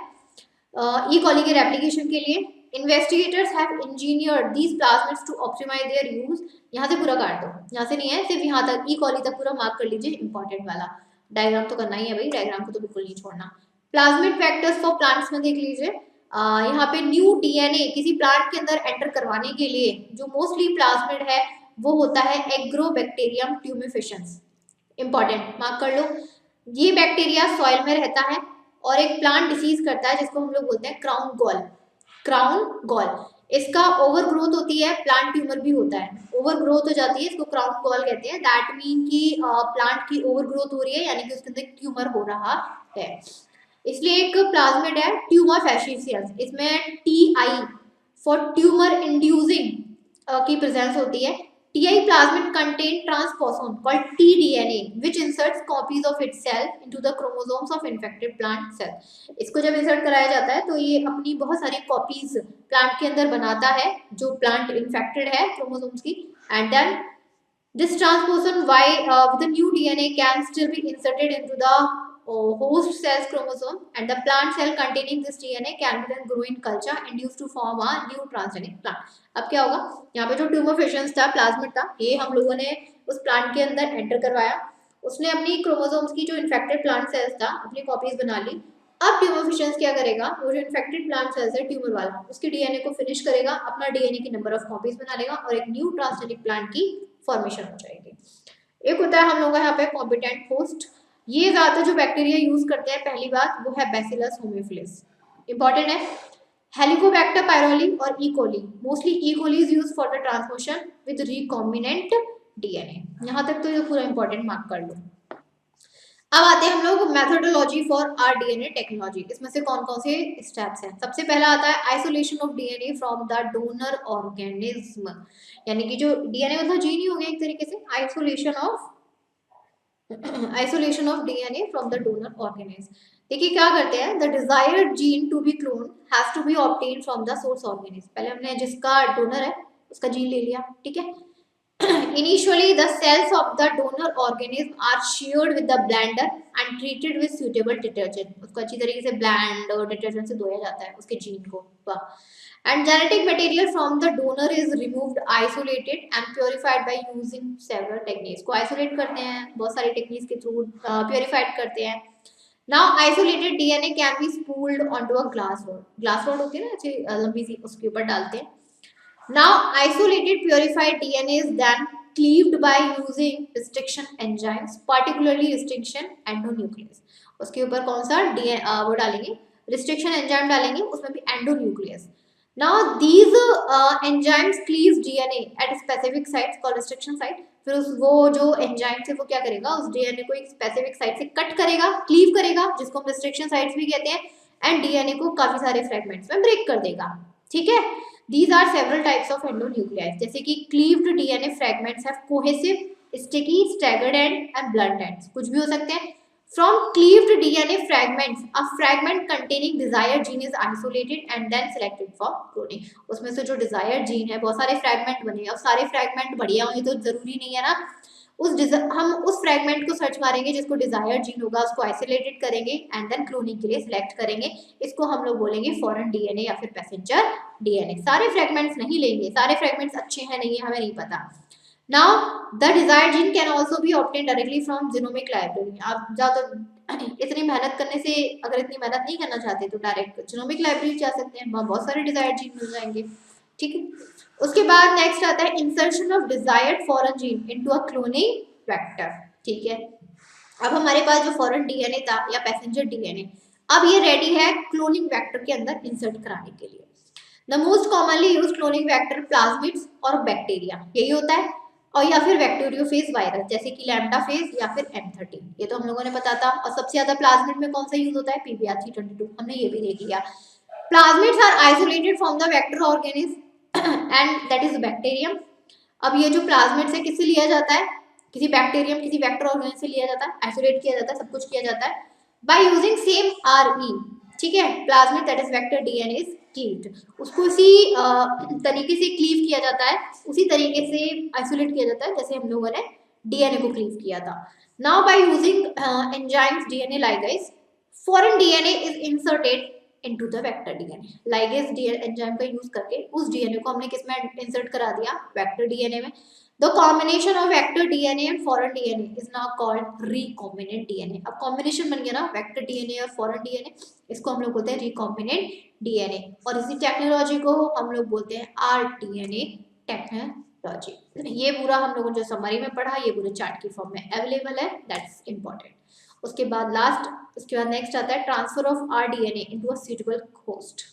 ई कॉली के रेप्लिकेशन के लिए। Investigators have engineered these plasmids to optimize their use. यहाँ से पूरा काट दो, यहाँ से नहीं है, सिर्फ यहाँ तक ई कॉली तक पूरा मार्क कर लीजिए, इंपॉर्टेंट वाला। डायग्राम तो करना ही है भाई, डायग्राम को तो बिल्कुल नहीं छोड़ना। प्लाज्मिड फैक्टर्स फॉर प्लांट्स में देख लीजिए, यहाँ पे न्यू डीएनए किसी प्लांट के अंदर एंटर करवाने के लिए जो मोस्टली प्लाज्मिड है वो होता है एग्रोबैक्टीरियम ट्यूमेफिशंस। इंपॉर्टेंट, मार्क कर लो। ये बैक्टीरिया सॉइल में रहता है और एक प्लांट डिसीज करता है जिसको हम लोग बोलते हैं क्राउन गॉल। क्राउन गॉल, इसका ओवर ग्रोथ होती है, प्लांट ट्यूमर भी होता है, ओवर ग्रोथ हो जाती है, इसको क्राउन गॉल कहते हैं। दैट मीन कि प्लांट की ओवर ग्रोथ हो रही है, यानी कि उसके अंदर ट्यूमर हो रहा है, इसलिए एक प्लाज्मिड है ट्यूमर फैसिशियंस। इसमें टीआई फॉर ट्यूमर इंड्यूसिंग की प्रेजेंस होती है। TI plasmid contain transposon called TDNA which inserts copies of itself into the chromosomes of infected plant cell. इसको जब इंसर्ट कराया जाता है तो ये अपनी बहुत सारी कॉपीज प्लांट के अंदर बनाता है जो प्लांट इन्फेक्टेड है क्रोमोसोम्स की। And then this transposition with the new DNA can still be inserted into the host cell's chromosome and the plant cell containing this DNA can be then grow in culture induced to form a new transgenic plant। अब क्या होगा, यहाँ पे जो tumour फिशंस था, plasmid था, ये हम लोगों ने उस प्लांट के अंदर एंटर करवाया, उसने अपनी क्रोमोसोम्स की जो इन्फेक्टेड प्लांट सेल्स था अपनी कॉपीज बना ली। अब ट्यूमर फिशंस क्या करेगा, वो जो इन्फेक्टेड प्लांट सेल्स है ट्यूमर वाला, उसके डीएनए को फिनिश करेगा, अपना डीएनए की नंबर ऑफ कॉपीज बना लेगा और एक न्यू ट्रांसजेनिक प्लांट की फॉर्मेशन हो जाएगी। एक होता है हम लोग यहाँ पे कॉम्पिटेंट होस्ट, ये ज्यादा जो बैक्टीरिया यूज करते हैं, पहली बात वो है बैसिलस होमोफिलिस, इंपॉर्टेंट है। हेलिकोबैक्टर पायरोली और E coli, mostly E coli is used for the transportation with recombinant DNA. यहाँ तक तो ये पूरा इंपॉर्टेंट मार्क कर लो। अब आते हैं हम लोग methodology for R DNA technology. इसमें से कौन कौन से स्टेप्स हैं। सबसे पहला आता है isolation of DNA from the donor organism, यानी कि जो डीएनए मतलब जीन ही हो गया एक तरीके से, isolation of DNA from the donor organism. देखिए क्या करते हैं, the desired gene to be clone has to be obtain from the source organism. पहले हमने जिसका डोनर है उसका जीन ले लिया, ठीक है। Initially, the cells of the donor organism are sheared with the blender and treated with suitable detergent। उसको अच्छी तरीके से ब्लेंड और डिटर्जेंट से धोया जाता है उसके जीन को। And genetic material from the donor is removed, isolated and purified by using several techniques। को isolate करते हैं बहुत सारी टेक्निक्स के थ्रू, purified करते हैं। Now isolated DNA can be spooled onto a glass rod। glass rod होती है ना अच्छी लंबी सी, उसके ऊपर डालते हैं। Now isolated purified DNA is then cleaved by using restriction enzymes, particularly restriction endonuclease। उसके ऊपर कौन सा वो डालेंगे, restriction enzyme डालेंगे, उसमें भी endonuclease। Now these enzymes cleave DNA at specific sites called restriction site। फिर वो जो enzyme है वो क्या करेगा, उस DNA को एक specific site से कट करेगा, cleave करेगा, जिसको हम restriction sites भी कहते हैं, and DNA को काफी सारे fragments में break कर देगा, ठीक है। These are several types of endonuclei, जैसे कि cleaved DNA fragments have cohesive, sticky, staggered end and blunt ends, कुछ भी हो सकते हैं। From cleaved DNA fragments, a fragment containing desired gene is isolated and then selected for cloning. उसमें से जो desired gene है बहुत सारे fragment बने, अब सारे fragment बढ़िया होंगे तो जरूरी नहीं है ना, हम उस फ्रेगमेंट को सर्च मारेंगे जिसको डिजायर्ड जीन होगा, उसको आइसोलेटेड करेंगे एंड देन क्लोनिंग के लिए सिलेक्ट करेंगे। इसको हम लोग बोलेंगे फॉरेन डीएनए या फिर पैसेंजर डीएनए। सारे फ्रेगमेंट्स नहीं लेंगे, सारे फ्रेगमेंट्स अच्छे हैं नहीं है हमें नहीं पता। Now the desired gene can also be obtained directly from genomic library. आप ज्यादा इतनी मेहनत करने से, अगर इतनी मेहनत नहीं करना चाहते तो डायरेक्ट जीनोमिक लाइब्रेरी जा सकते हैं, वहाँ बहुत सारे डिजायर्ड जीन मिल जाएंगे। ठीक है, उसके बाद नेक्स्ट आता है insertion of desired foreign gene into a cloning vector. ठीक है, अब हमारे पास जो फॉरेन डीएनए था या पैसेंजर डीएनए, अब ये रेडी है क्लोनिंग वेक्टर के अंदर इंसर्ट कराने के लिए। The most commonly use cloning vector plasmids और बैक्टीरिया, यही होता है, और या फिर बैक्टीरियोफेज वायरस जैसे कि लैम्डा फेज या फिर M13, ये तो हम लोगों ने पता था। और सबसे ज्यादा प्लाज्मिड में कौन सा यूज होता है? PBr322, हमने ये भी देख लिया। Plasmids are isolated from the vector organism and that is bacterium. अब ये जो प्लाज्मिड्स है किससे लिया जाता है? किसी बैक्टीरियम, किसी वेक्टर ऑर्गेनिज्म से लिया जाता है, आइसोलेट किया जाता है, सब कुछ किया जाता है बाय यूजिंग सेम RE। ठीक है, plasmid that is vector DNA is cleaved, उसको इसी तरीके से क्लीव किया जाता है, उसी तरीके से आइसोलेट किया जाता है जैसे हम लोगों ने डीएनए को क्लीव किया था। Now by using enzymes DNA ligase, foreign DNA is inserted into the vector DNA. Ligase enzyme का यूज करके उस डीएनए को हमने किसमें इंसर्ट करा दिया? वेक्टर डीएनए में। The combination of vector DNA and foreign DNA is now called recombinant DNA। अब कॉम्बिनेशन बन गया ना वेक्टर डीएनए और फॉरेन डीएनए, इसको हम लोग बोलते हैं रिकॉम्बिनेंट डीएनए, और इसी टेक्नोलॉजी को हम लोग बोलते हैं rDNA टेक्नोलॉजी। ये पूरा हम लोगों ने जो समरी में पढ़ा ये पूरे चार्ट की फॉर्म में अवेलेबल है, दैट्स इंपॉर्टेंट। उसके बाद उसके बाद नेक्स्ट आता है transfer of rDNA into a suitable host.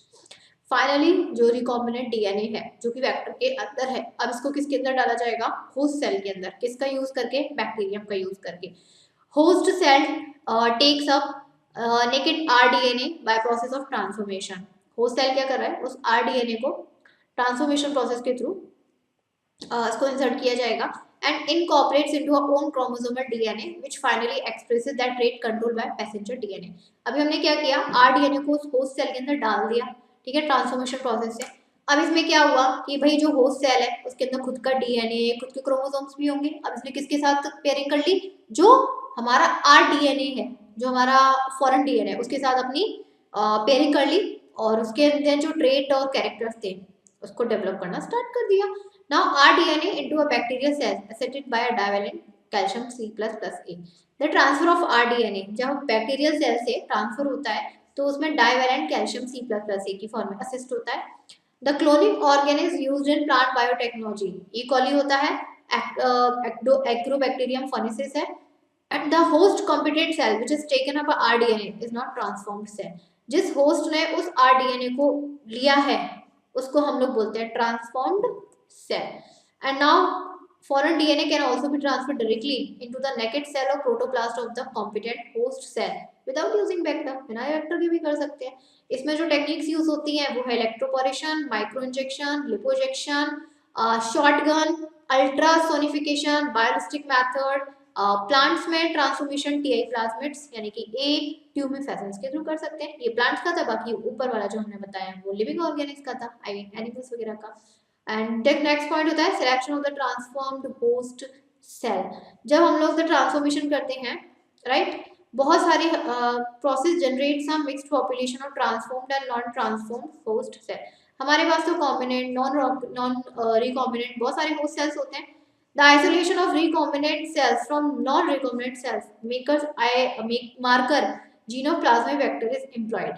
Finally जो रिकॉम्बिनेंट डीएनए है जो कि वेक्टर के अंदर है, अब इसको किसके अंदर डाला जाएगा? होस्ट सेल के अंदर। किसका यूज करके? बैक्टीरियम का यूज करके। Host cell takes up naked rDNA by process of transformation. Host cell क्या कर रहा है? उस rDNA को ट्रांसफॉर्मेशन प्रोसेस के थ्रू इसको इंसर्ट किया जाएगा and incorporates into our own chromosomal DNA which finally expresses that trait controlled by passenger DNA। अभी हमने क्या किया? rDNA को उस होस्ट सेल के अंदर डाल दिया, ठीक है, ट्रांसफॉर्मेशन प्रोसेस से। अब इसमें क्या हुआ कि भाई जो होस्ट सेल है उसके अंदर खुद का डीएनए, खुद के क्रोमोसोम्स भी होंगे। अब इसने किसके साथ पेयरिंग कर ली? जो हमारा rDNA है, जो हमारा फॉरेन डीएनए, उसके साथ अपनी पेयरिंग कर ली और उसके अंदर जो ट्रेट और कैरेक्टर्स थे उसको डेवलप करना स्टार्ट कर दिया। Now rDNA into a bacterial cell accepted by a divalent calcium C++A। The transfer of rDNA जब बैक्टीरियल सेल से ट्रांसफर होता है तो उसमें डाइवेलेंट कैल्शियम C++A की फॉर्म में असिस्ट होता है। The cloning organ is used in plant biotechnology। E. coli होता है, Agrobacterium phoenis है, and the host competent cell which is taken up a rDNA is not transformed cell। जिस host ने उस rDNA को लिया है उसको हम लोग बोलते हैं transformed cell। And now foreign DNA can also be transferred directly into the naked cell or protoplast of the competent host cell without using vector। बिना वेक्टर के भी कर सकते हैं। इसमें जो टेक्निक्स यूज होती हैं वो है electroporation, micro injection, lipojection, shotgun, ultrasonification, biolistic method, plants में ट्रांसफॉर्मेशन TI प्लाज्मिड्स यानी कि A ट्यूमिफेसेंस के थ्रू कर सकते हैं। ये प्लांट्स का था, बाकी ऊपर वाला जो हमने बताया वो लिविंग ऑर्गेनिक्स का था, आई मीन एनिमल्स वगैरह का। एंड नेक्स्ट पॉइंट होता है selection of the transformed host cell. जब हम लोग ट्रांसफॉर्मेशन करते हैं, राइट, बहुत सारे process generate some mixed population of transformed and non transformed host cell. हमारे पास तो कॉम्बिनेंट, नॉन रिकॉम्बिनेंट बहुत सारे होस्ट सेल्स होते हैं। The isolation of recombinant cells from non recombinant cells marker gene of plasma vector is employed.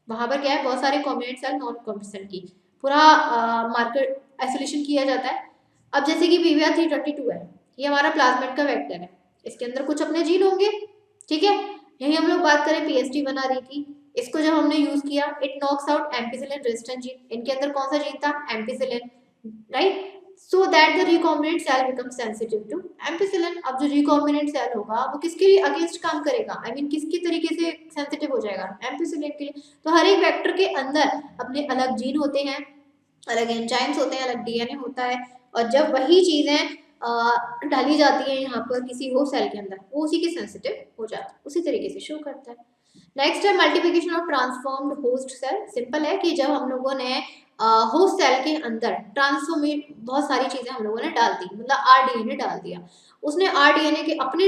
वहां पर क्या है? बहुत सारे combinant cell, non combinant cell की पूरा मार्कर आइसोलेशन किया जाता है। अब जैसे कि PBr322 है, ये हमारा प्लाज्मिड का वेक्टर है, इसके अंदर कुछ अपने जीन होंगे, ठीक है। यही हम लोग बात करें PST बना रही थी, इसको जब हमने यूज किया it knocks out ampicillin resistant gene. इनके अंदर कौन सा जीन था? Ampicillin, right, so that the recombinant cell become sensitive to ampicillin. अब जो रिकॉम्बिनेंट सेल होगा वो किसके अगेंस्ट काम करेगा? आई मीन किसकी तरीके से सेंसिटिव हो जाएगा? एम्पिसिलिन के लिए। तो हर एक वेक्टर के अंदर अपने अलग जीन होते हैं, अलग एंजाइम्स होते हैं, अलग DNA होता है, और जब वही चीजें डाली जाती है यहाँ पर किसी होस्ट सेल के अंदर, वो उसी के सेंसिटिव हो जाता है, उसी तरीके से शो करता है। नेक्स्ट है multiplication of transformed host cell. Simple है कि जब हम लोगों ने होस्ट सेल के अंदर ट्रांसफॉर्मेट बहुत सारी चीजें हम लोगों ने डाल दी, मतलब आरडीएनए डाल दिया, उसने आरडीएनए के अपने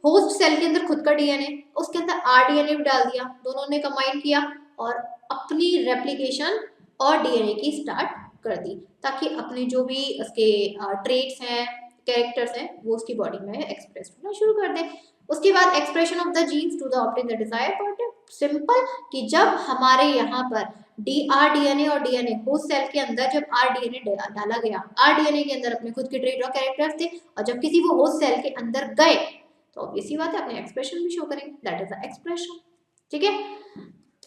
होस्ट सेल के अंदर खुद का डीएनए, उसके अंदर आरडीएनए भी डाल दिया, दोनों ने कंबाइन किया और अपनी रेप्लिकेशन और डीएनए की स्टार्ट कर दी, ताकि अपने जो भी उसके ट्रेट्स हैं, कैरेक्टर्स हैं, वो उसकी बॉडी में एक्सप्रेस होना शुरू कर दे। उसके बाद expression of the genes to the obtain the desired protein. Simple कि जब हमारे यहाँ पर आरडीएनए और डीएनए होस्ट सेल के अंदर जब आरडीएनए डाला गया, आरडीएनए के अंदर अपने खुद के ट्रेट और कैरेक्टर्स थे, और जब किसी वो होस्ट सेल के अंदर गए तो ऑब्वियसली बात है अपने एक्सप्रेशन भी शो करेंगे, दैट इज द एक्सप्रेशन। ठीक है,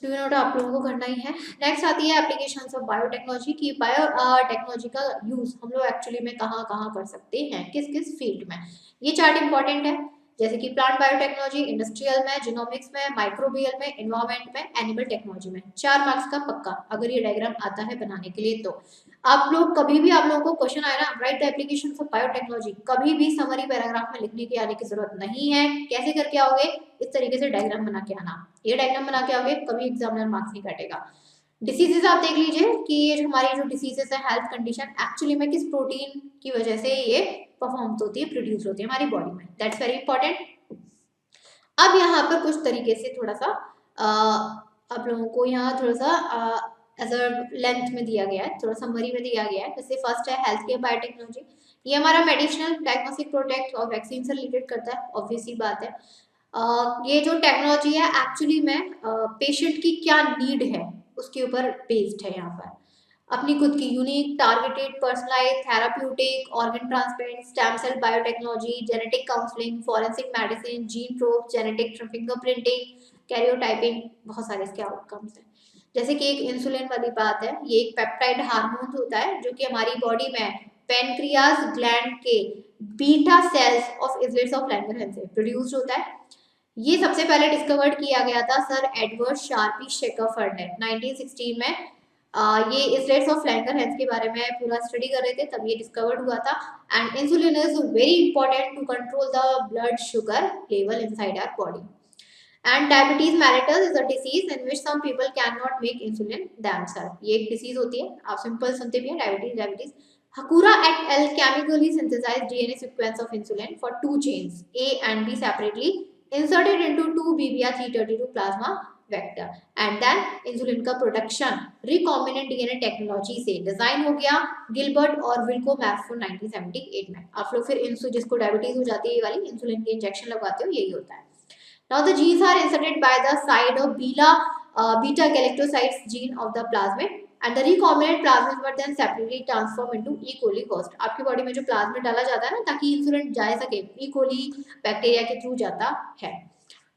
डू नोट आप लोगों को करना ही है। नेक्स्ट आती है एप्लीकेशंस ऑफ बायोटेक्नोलॉजी की बायोटेक्नोलॉजी का यूज हम लोग एक्चुअली में कहाँ कहाँ कर सकते हैं, किस किस फील्ड में। ये चार्ट इंपॉर्टेंट है, जैसे कि प्लांट बायोटेक्नोलॉजी, इंडस्ट्रियल में, जीनोमिक्स में, माइक्रोबियल में, एनवायरमेंट में, एनिमल टेक्नोलॉजी में। 4 मार्क्स का पक्का अगर ये डायग्राम आता है बनाने के लिए। तो आप लोग कभी भी आप लोगों को क्वेश्चन आए ना, right the application of biotechnology, कभी भी समरी पैराग्राफ में लिखने की आने की जरूरत नहीं है। कैसे करके आओगे, इस तरीके से डायग्राम बना के आना, ये डायग्राम बना के आओगे, कभी एग्जामिनर मार्क्स नहीं काटेगा। डिसीजेस आप देख लीजिए कि ये जो हमारी जो डिसीजेस है, हेल्थ कंडीशन, एक्चुअली में किस प्रोटीन की वजह से ये परफॉर्म होती है, प्रोड्यूस होती है हमारी बॉडी में, दैट्स वेरी इंपॉर्टेंट। अब यहाँ पर कुछ तरीके से थोड़ा सा आप लोगों को यहाँ थोड़ा सा एज अ लेंथ में दिया गया है, थोड़ा समरी में दिया गया है। जैसे फर्स्ट है हेल्थ केयर बायोटेक्नोलॉजी, ये हमारा मेडिसिनल डायग्नोस्टिक प्रोडक्ट और वैक्सीन से रिलेटेड करता है, ऑब्वियस सी बात है। ये जो टेक्नोलॉजी है एक्चुअली में पेशेंट की क्या नीड है उसके ऊपर बेस्ड है। यहाँ पर अपनी खुद की unique targeted personalize therapeutic organ transplant, stem cell biotechnology, genetic counselling, forensic medicine, gene probe, genetic fingerprinting, karyotyping, बहुत सारे इसके आउटकम्स हैं। जैसे कि एक इंसुलिन वाली बात है, ये एक पेप्टाइड हार्मोन होता है जो कि हमारी बॉडी में पेनक्रियाज ग्लैंड के beta cells of islets of Langerhans से प्रोड्यूस होता है। ये सबसे पहले डिस्कवर्ड किया गया था सर एडवर्ड शार्पी शेकरफर्ड ने 1916 में। ये इजलेट्स ऑफ लैंगरहैंस के बारे में पूरा स्टडी कर रहे थे, तब ये डिस्कवर्ड हुआ था। And insulin is very important to control the blood sugar level inside our body. And diabetes mellitus is a disease in which some people can not make insulin themselves। ये एक disease होती है, आप simple सुनते भी हैं diabetes. Hakura et al. Chemically synthesized DNA sequence of insulin for 2 chains A and B separately, inserted into 2 BBR332 plasma vector, and then insulin का production recombinant DNA technology से डिजाइन हो गया गिलबर्ट और विल्को मैफोन 1978 में। आप लोग फिर जिसको डायबिटीज हो जाती है ये वाली इंसुलिन की इंजेक्शन लगवाते हो, यही होता है। Now the genes are inserted by the side of beta galactocytes gene of the plasmid, and the recombinant plasmid were then separately transformed into E. coli host। आपकी बॉडी में जो प्लाज्मिड डाला जाता है ना ताकि इंसुलिन जा सके, E. coli बैक्टीरिया के थ्रू जाता है।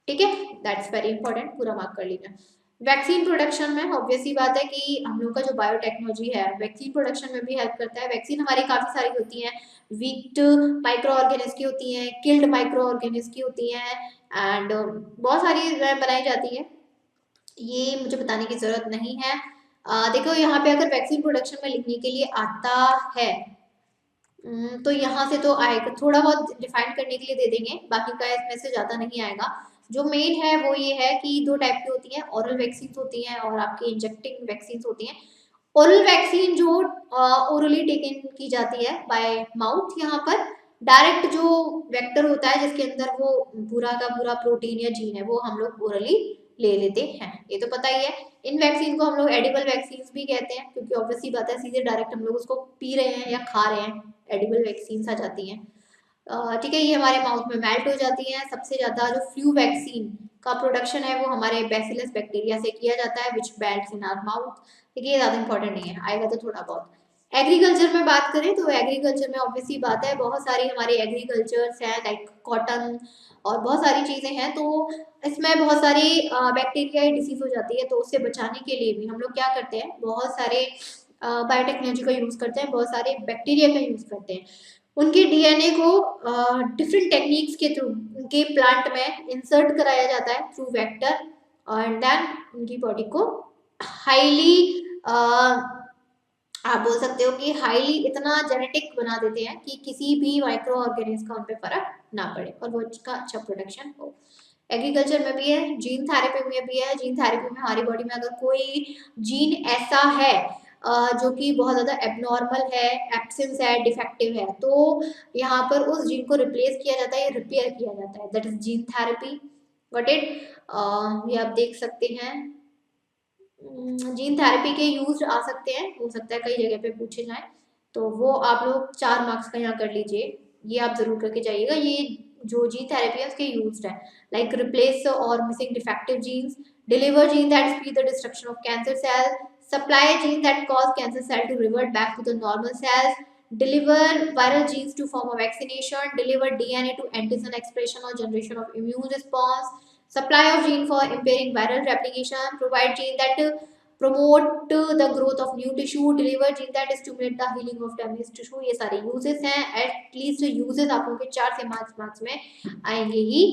ठीक है, दैट्स वेरी इंपॉर्टेंट, पूरा मार्क कर लीजिए। वैक्सीन प्रोडक्शन में ऑब्वियसली बात है कि हम लोग का जो बायोटेक्नोलॉजी है वैक्सीन प्रोडक्शन में भी हेल्प करता है। वैक्सीन हमारी काफ़ी सारी होती हैं, वीक्ड माइक्रो ऑर्गेनिज की होती हैं, किल्ड माइक्रो ऑर्गेनिज की होती हैं, एंड बहुत सारी बनाई जाती है, ये मुझे बताने की ज़रूरत नहीं है। देखो यहाँ पे अगर वैक्सीन प्रोडक्शन में लिखने के लिए आता है तो यहाँ से तो आएगा, थोड़ा बहुत डिफाइन करने के लिए दे देंगे, बाकी का इसमें से ज़्यादा नहीं आएगा। जो मेन है वो ये है कि 2 टाइप की होती हैं, ओरल वैक्सीन होती हैं और आपकी इंजेक्टिंग वैक्सीन होती हैं। ओरल वैक्सीन जो ओरली टेकन की जाती है बाय माउथ, यहाँ पर डायरेक्ट जो वेक्टर होता है जिसके अंदर वो पूरा का पूरा प्रोटीन या जीन है वो हम लोग ओरली ले लेते हैं, ये तो पता ही है। इन वैक्सीन को हम लोग एडिबल वैक्सीन भी कहते हैं, क्योंकि ऑब्वियसली बात है सीधे डायरेक्ट हम लोग उसको पी रहे हैं या खा रहे हैं, एडिबल वैक्सीन आ जाती हैं। ठीक है, ये हमारे माउथ में मेल्ट हो जाती हैं। सबसे ज़्यादा जो फ्लू वैक्सीन का प्रोडक्शन है वो हमारे बैसिलस बैक्टीरिया से किया जाता है, विच मेल्ट्स इन आवर माउथ। ठीक है, ये ज़्यादा इंपॉर्टेंट नहीं है, आएगा तो थोड़ा बहुत। एग्रीकल्चर में बात करें तो एग्रीकल्चर में ऑब्वियसली बात है बहुत सारी हमारी एग्रीकल्चर्स हैं, लाइक कॉटन और बहुत सारी चीज़ें हैं, तो इसमें बहुत सारी बैक्टीरिया डिसीज हो जाती है, तो उससे बचाने के लिए भी हम लोग क्या करते हैं, बहुत सारे बायोटेक्नोलॉजी का यूज़ करते हैं, बहुत सारे बैक्टीरिया का यूज़ करते हैं। उनके डीएनए को डिफरेंट टेक्निक्स के थ्रू उनके प्लांट में इंसर्ट कराया जाता है थ्रू वेक्टर, एंड देन उनकी बॉडी को हाईली आप बोल सकते हो कि हाईली इतना जेनेटिक बना देते हैं कि किसी भी माइक्रो ऑर्गेनिज्म का उन पे फर्क ना पड़े और वो उसका अच्छा प्रोडक्शन हो। एग्रीकल्चर में भी है, जीन थेरेपी में भी है। जीन थेरेपी में हमारी बॉडी में अगर कोई जीन ऐसा है जो कि बहुत ज़्यादा एबनॉर्मल है, एब्सेंस है, डिफेक्टिव है, तो यहाँ पर उस जीन को रिप्लेस किया जाता है, रिपेयर किया जाता है, that is gene therapy. Got it. ये आप देख सकते हैं। जीन थेरेपी के यूज आ सकते हैं, हो सकता है कई जगह पे पूछे जाएं, तो वो आप लोग 4 मार्क्स का यहाँ कर लीजिए, ये आप जरूर करके जाइएगा। ये जो जीन थेरेपी है उसके यूज है, लाइक रिप्लेस और missing defective genes, deliver gene that speed the destruction of cancer cell, supply gene that cause cancer cell to revert back to the normal cells, deliver viral genes to form a vaccination, deliver DNA to antigen expression और generation of immune response, supply of gene for impairing viral replication, provide gene that promote the growth of new tissue, deliver gene that stimulate the healing of damaged tissue। ये सारे uses हैं। At least uses आप लोगों के 4 से 5 marks में आएंगे ही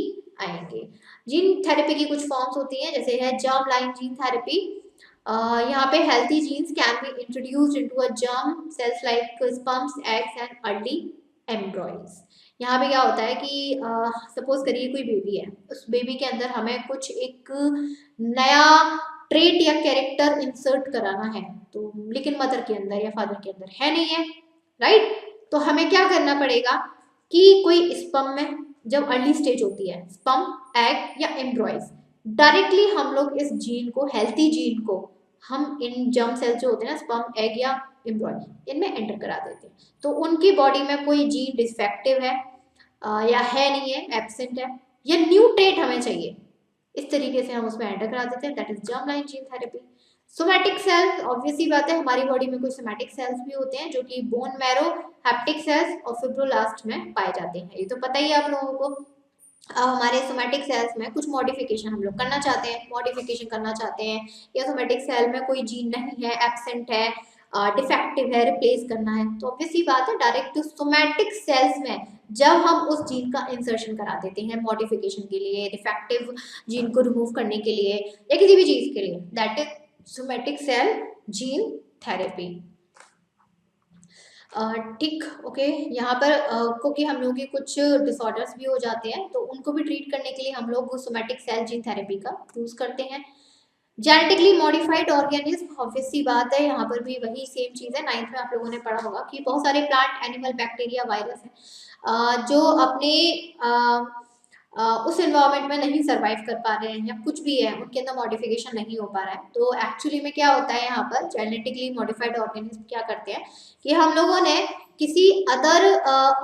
आएंगे। जीन थेरेपी की कुछ फॉर्म्स होती हैं, जैसे है जर्म लाइन जीन थेरेपी। यहाँ पे healthy genes can be introduced into a germ cells like sperms, eggs and early embryos. यहाँ पे क्या होता है कि सपोज करिए कोई बेबी है, उस बेबी के अंदर हमें कुछ एक नया ट्रेट या कैरेक्टर इंसर्ट कराना है, तो लेकिन मदर के अंदर या फादर के अंदर है नहीं है, राइट। तो हमें क्या करना पड़ेगा कि कोई स्पर्म में जब अर्ली स्टेज होती है, स्पर्म, एग या एम्ब्रॉयज, डायरेक्टली हम लोग इस जीन को, हेल्थी जीन को, हम इन जर्म सेल्स जो होते हैं ना, स्पर्म, एग या एम्ब्रॉय, इनमें एंटर करा देते हैं। तो उनकी बॉडी में कोई जीन डिफेक्टिव है या है नहीं है, एब्सेंट है, या न्यू ट्रेट हमें चाहिए, इस तरीके से हम उसमें एंटर करा देते हैं, that is germ line gene therapy. Somatic cells, obviously बात है, हमारी बॉडी में कुछ सोमैटिक सेल्स भी होते हैं जो कि बोन मैरो, हैप्टिक सेल्स और फिब्रोलास्ट में पाए जाते हैं, ये तो पता ही है आप लोगों को। अब हमारे सोमैटिक सेल्स में कुछ मॉडिफिकेशन हम लोग करना चाहते हैं, मॉडिफिकेशन करना चाहते हैं, या सोमैटिक सेल में कोई जीन नहीं है, एब्सेंट है, डिफेक्टिव है, रिप्लेस करना है, तो ऑब्वियसली बात है डायरेक्ट सोमैटिक सेल्स में जब हम उस जीन का इंसर्शन करा देते हैं मॉडिफिकेशन के लिए, डिफेक्टिव जीन को रिमूव करने के लिए या किसी भी चीज के लिए, that is somatic cell gene therapy. ठीक, ओके। यहाँ पर क्योंकि हम लोग के कुछ डिसऑर्डर्स भी हो जाते हैं, तो उनको भी ट्रीट करने के लिए हम लोग सोमैटिक सेल जीन थेरेपी का यूज करते हैं। जेनेटिकली मॉडिफाइड ऑर्गेनिज्म, ऑब्वियस सी बात है, यहाँ पर भी वही सेम चीज है, 9th में आप लोगों ने पढ़ा होगा कि बहुत सारे प्लांट, एनिमल, बैक्टीरिया, वायरस हैं जो अपने उस एनवायरनमेंट में नहीं सरवाइव कर पा रहे हैं, या कुछ भी है उनके अंदर मॉडिफिकेशन नहीं हो पा रहा है। तो एक्चुअली में क्या होता है, यहाँ पर जेनेटिकली मॉडिफाइड ऑर्गेनिज्म क्या करते हैं कि हम लोगों ने किसी अदर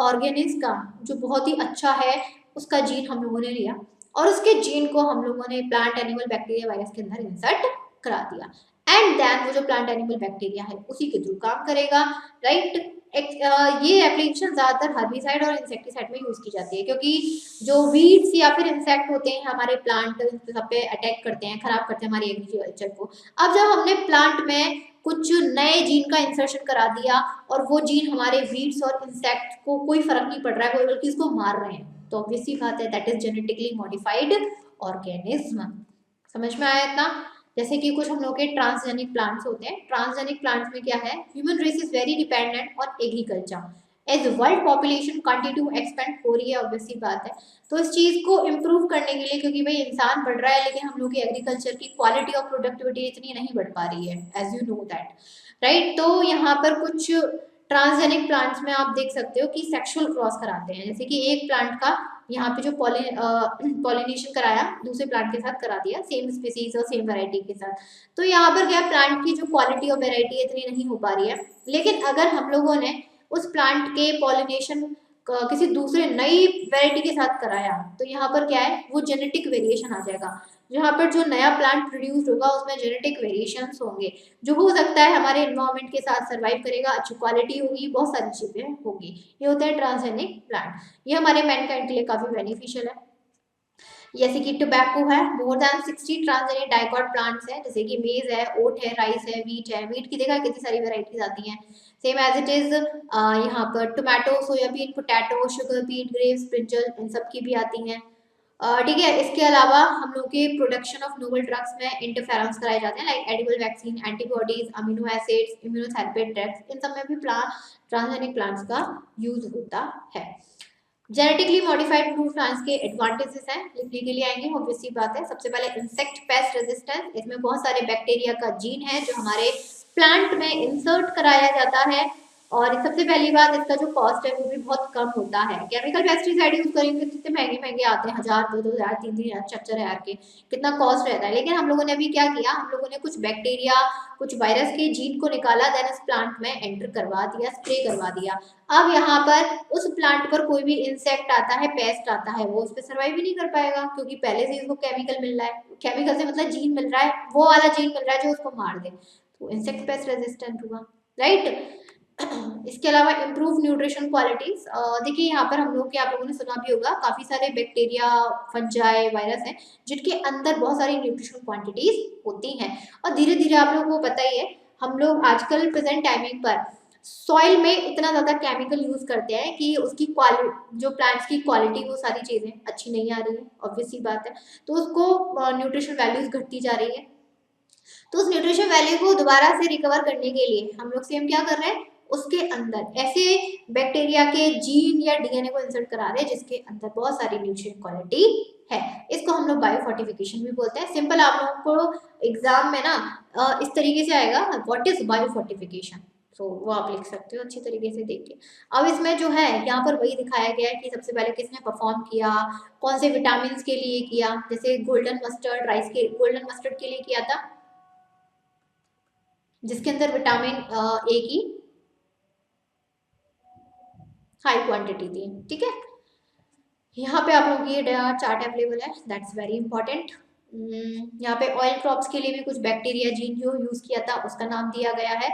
ऑर्गेनिज्म का जो बहुत ही अच्छा है उसका जीन हम लोगों ने लिया, और उसके जीन को हम लोगों ने प्लांट, एनिमल, बैक्टीरिया, वायरस के अंदर इंसर्ट करा दिया, एंड देन वो जो प्लांट, एनिमल, बैक्टीरिया है उसी के थ्रू काम करेगा, राइट। ये एप्लीकेशन ज्यादातर हर्बिसाइड और इंसेक्टिसाइड में यूज की जाती है, क्योंकि जो वीड्स या फिर इंसेक्ट होते हैं हमारे प्लांट सब पे अटैक करते हैं, खराब करते हैं हमारी एग्रीकल्चर को। अब जब हमने प्लांट में कुछ नए जीन का इंसर्शन करा दिया और वो जीन हमारे वीड्स और इंसेक्ट को कोई फर्क नहीं पड़ रहा है, बल्कि इसको मार रहे हैं, तो ऑब्वियसली बात है that is genetically modified organism. समझ में आया इतना। जैसे कि कुछ हम लोग के ट्रांसजेनिक प्लांट्स होते हैं, ट्रांसजेनिक प्लांट्स में क्या है, human race is very dependent on agriculture as world population continue expand हो रही है, ऑब्वियसली बात है। तो इस चीज को इम्प्रूव करने के लिए, क्योंकि भाई इंसान बढ़ रहा है लेकिन हम लोग की एग्रीकल्चर की क्वालिटी और प्रोडक्टिविटी इतनी नहीं बढ़ पा रही है, as you know that, right. तो यहाँ पर कुछ ट्रांसजेनिक प्लांट्स में आप देख सकते हो कि सेक्सुअल क्रॉस कराते हैं, जैसे कि एक प्लांट का यहाँ पे जो पॉलिनेशन कराया दूसरे प्लांट के साथ करा दिया, सेम स्पीसीज और सेम वैरायटी के साथ, तो यहाँ पर क्या प्लांट की जो क्वालिटी और वैरायटी इतनी नहीं हो पा रही है। लेकिन अगर हम लोगों ने उस प्लांट के पॉलिनेशन किसी दूसरे नई वैरायटी के साथ कराया, तो यहाँ पर क्या है, वो जेनेटिक वेरिएशन आ जाएगा, जहाँ पर जो नया प्लांट प्रोड्यूस होगा उसमें जेनेटिक वेरिएशंस होंगे, जो हो सकता है हमारे एनवायरनमेंट के साथ सर्वाइव करेगा, अच्छी क्वालिटी होगी, बहुत सारी चीजें होगी। ये होता है ट्रांसजेनिक प्लांट, ये हमारे मैनकाइंड के लिए काफी बेनिफिशियल है। जैसे कि टोबैको है, more than 60 transgenic dicot plants हैं, जैसे कि मेज है, ओट है, राइस है, वीट की देखा कितनी सारी वेराइटीज आती हैं, सेम एज इट इज यहाँ पर tomato, soyabean, potato, sugar beet, grapes, brinjal, इन सब की भी आती हैं। ठीक है। इसके अलावा हम लोग के प्रोडक्शन ऑफ नोवल ड्रग्स में इंटरफेरेंस कराए जाते हैं, like edible vaccine, antibodies, amino acids, immunotherapy drugs, इन सब में भी ट्रांसजेनिक प्लांट्स का यूज होता है। जेनेटिकली मॉडिफाइड फ्रूट प्लांट्स के एडवांटेजेस हैं, लिखने के लिए आएंगे, ऑब्वियस सी बात है। सबसे पहले इंसेक्ट पेस्ट रेजिस्टेंस, इसमें बहुत सारे बैक्टीरिया का जीन है जो हमारे प्लांट में इंसर्ट कराया जाता है। और सबसे पहली बात, इसका जो कॉस्ट है वो भी बहुत कम होता है। केमिकल पेस्टिसाइड यूज करेंगे तो इतने महंगे महंगे आते हैं, 1000, 2000, 3000, 4000 के, कितना कॉस्ट रहता है। लेकिन हम लोगों ने अभी क्या किया, हम लोगों ने कुछ बैक्टीरिया, कुछ वायरस के जीन को निकाला, देन इस प्लांट में एंटर करवा दिया, स्प्रे करवा दिया। अब यहाँ पर उस प्लांट पर कोई भी इंसेक्ट आता है, पेस्ट आता है, वो उस पर सर्वाइव ही नहीं कर पाएगा, क्योंकि पहले से इसको केमिकल मिल रहा है। केमिकल से मतलब जीन मिल रहा है, वो वाला जीन मिल रहा है जो उसको मार दे, तो इंसेक्ट पेस्ट रेजिस्टेंट हुआ, राइट। इसके अलावा इम्प्रूव न्यूट्रिशन क्वालिटीज, देखिए यहाँ पर हम लोग के, आप लोगों ने सुना भी होगा, काफी सारे बैक्टीरिया, फंजाई, वायरस हैं जिनके अंदर बहुत सारी न्यूट्रिशन क्वांटिटीज होती हैं। और धीरे धीरे आप लोगों को पता ही है, हम लोग आजकल प्रेजेंट टाइमिंग पर सॉइल में इतना ज्यादा केमिकल यूज करते हैं कि उसकी क्वालिटी, जो प्लांट्स की क्वालिटी, वो सारी चीजें अच्छी नहीं आ रही है, ऑब्वियस सी बात है। तो उसको न्यूट्रिशन वैल्यूज घटती जा रही है। तो उस न्यूट्रिशन वैल्यू को दोबारा से रिकवर करने के लिए हम लोग सेम क्या कर रहे हैं, उसके अंदर ऐसे बैक्टीरिया के जीन या डीएनए को इंसर्ट करा रहे हैं जिसके अंदर बहुत सारी न्यूट्रिएंट क्वालिटी है। इसको हम लोग बायोफोर्टिफिकेशन भी बोलते हैं। सिंपल आप लोगों को एग्जाम में ना इस तरीके से आएगा, व्हाट इज बायोफोर्टिफिकेशन, तो वो आप लिख सकते हो अच्छी तरीके से, देखिए। अब इसमें जो है यहाँ पर वही दिखाया गया है कि सबसे पहले किसने परफॉर्म किया, कौन से विटामिन के लिए किया। जैसे गोल्डन मस्टर्ड, राइस के गोल्डन मस्टर्ड के लिए किया था, जिसके अंदर विटामिन ए की हाई क्वांटिटी थी, ठीक है। यहाँ पे आप लोग ये चार्ट अवेलेबल है, दैट्स वेरी इंपॉर्टेंट। यहाँ पे ऑयल क्रॉप्स के लिए भी कुछ बैक्टीरिया जीन जो यूज किया था उसका नाम दिया गया है,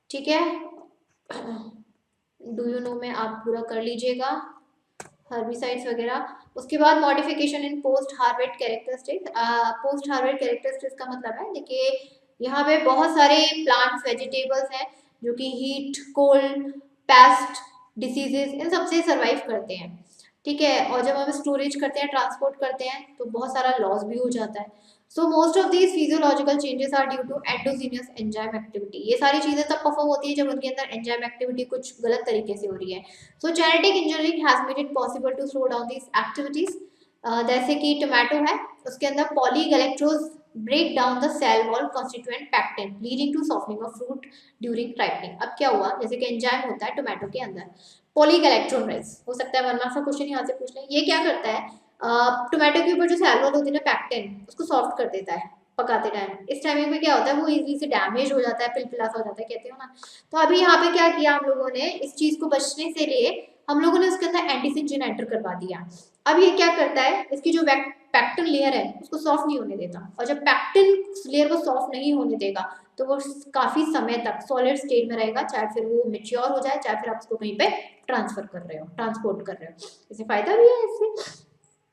ठीक है। डू यू नो में आप पूरा कर लीजिएगा, हर्बिसाइड्स वगैरह। उसके बाद modification in post harvest characteristics. Post harvest characteristics का मतलब है, देखिए यहाँ पे बहुत सारे प्लांट्स, वेजिटेबल्स हैं जो कि हीट, कोल्ड, पेस्ट, डिसीजेस, इन सबसे सर्वाइव करते हैं, ठीक है। और जब हम स्टोरेज करते हैं, ट्रांसपोर्ट करते हैं, तो बहुत सारा लॉस भी हो जाता है। So most of these physiological changes are due to endogenous enzyme activity. ये सारी चीजें तब परफॉर्म होती है जब उनके अंदर एंजाइम एक्टिविटी कुछ गलत तरीके से हो रही है। So genetic engineering has made it possible to slow down these activities. जैसे कि टोमेटो है, उसके अंदर polygalactose break down the cell wall constituent pectin leading to softening of fruit during ripening. अब क्या हुआ, जैसे कि एंजाइम होता है टोमेटो के अंदर, पॉलीगैलेक्ट्रोनरेज, हो सकता है 1 मार्क्स का क्वेश्चन यहाँ से पूछ लें। ये क्या करता है, टोमेटो के ऊपर जो सेल वॉल होती है ना, पैक्टिन, उसको सॉफ्ट कर देता है पकाते टाइम। इस टाइमिंग में क्या होता है, वो इजीली से डैमेज हो जाता है, पिलपिला सा हो जाता है, कहते हो ना। तो अभी यहाँ पे क्या किया हम लोगों ने, इस चीज को बचने से लिए हम लोगों ने उसके अंदर एंटीसिन जीन एंटर करवा दिया। अब ये क्या करता है, इसकी जो पैक्टिन लेयर है उसको सॉफ्ट नहीं होने देता, और जब पैक्टिन लेयर को सॉफ्ट नहीं होने देगा तो वो काफी समय तक सॉलिड स्टेट में रहेगा, चाहे फिर वो मेच्योर हो जाए, चाहे फिर आप उसको कहीं पे ट्रांसफर कर रहे हो, ट्रांसपोर्ट कर रहे हो। इससे फायदा भी है, इससे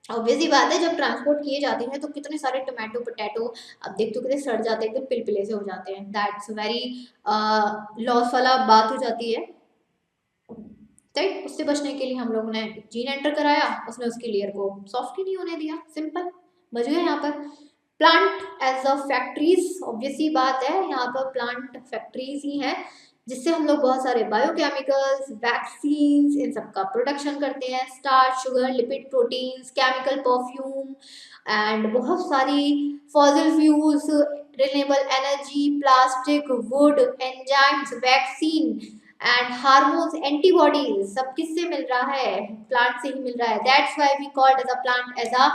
ऑब्वियस ही बात है, जब ट्रांसपोर्ट किए जाते हैं तो कितने सारे टोमेटो, पोटैटो, अब देखते हो कितने सड़ जाते हैं, एकदम पिलपिले से हो जाते हैं। दैट्स वेरी लॉस वाला बात हो जाती है, राइट। उससे बचने के लिए हम लोगों ने जीन एंटर कराया, उसने उसकी लेयर को सॉफ्ट ही नहीं होने दिया, सिंपल, बच गए यहाँ पर। Plant as a factories, obvious ही बात है, यहाँ पर प्लांट फैक्ट्रीज ही हैं जिससे हम लोग बहुत सारे बायोकेमिकल्स, वैक्सीन्स, इन सब का प्रोडक्शन करते हैं। Starch, sugar, lipid, proteins, chemical, perfume and बहुत सारी fossil fuels, renewable energy, plastic, would, enzymes, vaccine and hormones, antibodies, सब किससे मिल रहा है, प्लांट से ही मिल रहा है। That's why we called as a plant as a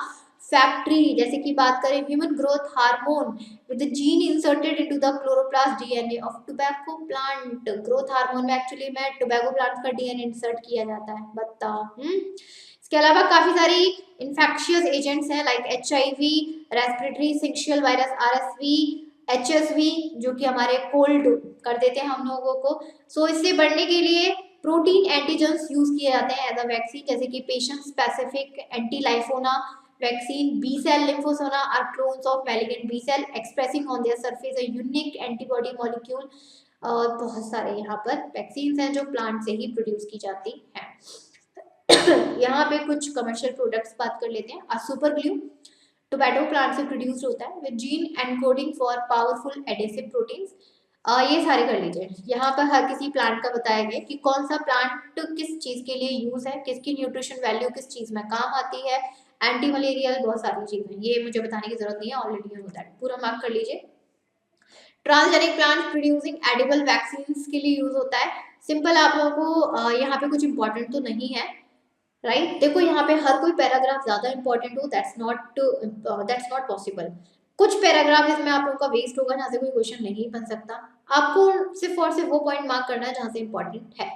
factory. जैसे कि बात करें human growth hormone with the gene inserted into the chloroplast DNA of tobacco plant. Growth hormone में एक्चुअली में टोबैको प्लांट का डीएनए इंसर्ट किया जाता है, बताओ। इसके अलावा काफी सारी इन्फेक्शियस एजेंट्स हैं, like HIV, respiratory syncytial virus, RSV, HSV, जो कि हमारे कोल्ड कर देते हैं हम लोगों को। सो इससे बढ़ने के लिए प्रोटीन एंटीजेंस यूज किए जाते हैं एज अ वैक्सीन, जैसे कि patient specific anti lymphoma vaccine. B cell lymphoma are clones of malignant B cell expressing on their surface a unique antibody molecule. और बहुत सारे यहाँ पर वैक्सीन हैं जो प्लांट से ही प्रोड्यूस की जाती हैं। यहाँ पे कुछ कमर्शियल प्रोडक्ट्स बात कर लेते हैं। सुपर ग्लू टोमेटो प्लांट से प्रोड्यूस होता है with gene encoding for powerful adhesive proteins. ये सारे कर लीजिए। यहाँ पर हर किसी प्लांट का बताया गया कि कौन सा प्लांट किस चीज के लिए यूज है, किसकी न्यूट्रिशन वैल्यू किस चीज में काम आती है, एंटी मलेरियल, बहुत सारी चीजें। ये मुझे बताने की जरूरत नहीं है, ऑलरेडी यू नो दैट, पूरा मार्क कर लीजिए। Transgenic plant producing edible vaccines के लिए यूज होता है। सिंपल, आप लोगों को यहाँ पे कुछ इंपॉर्टेंट तो नहीं है, राइट। देखो यहाँ पे हर कोई पैराग्राफ ज्यादा इंपॉर्टेंट हो, दैट्स नॉट पॉसिबल। कुछ पैराग्राफ इसमें आप लोगों का वेस्ट होगा जहाँ से कोई क्वेश्चन नहीं बन सकता। आपको सिर्फ और सिर्फ वो पॉइंट मार्क करना है जहाँ से इंपॉर्टेंट है।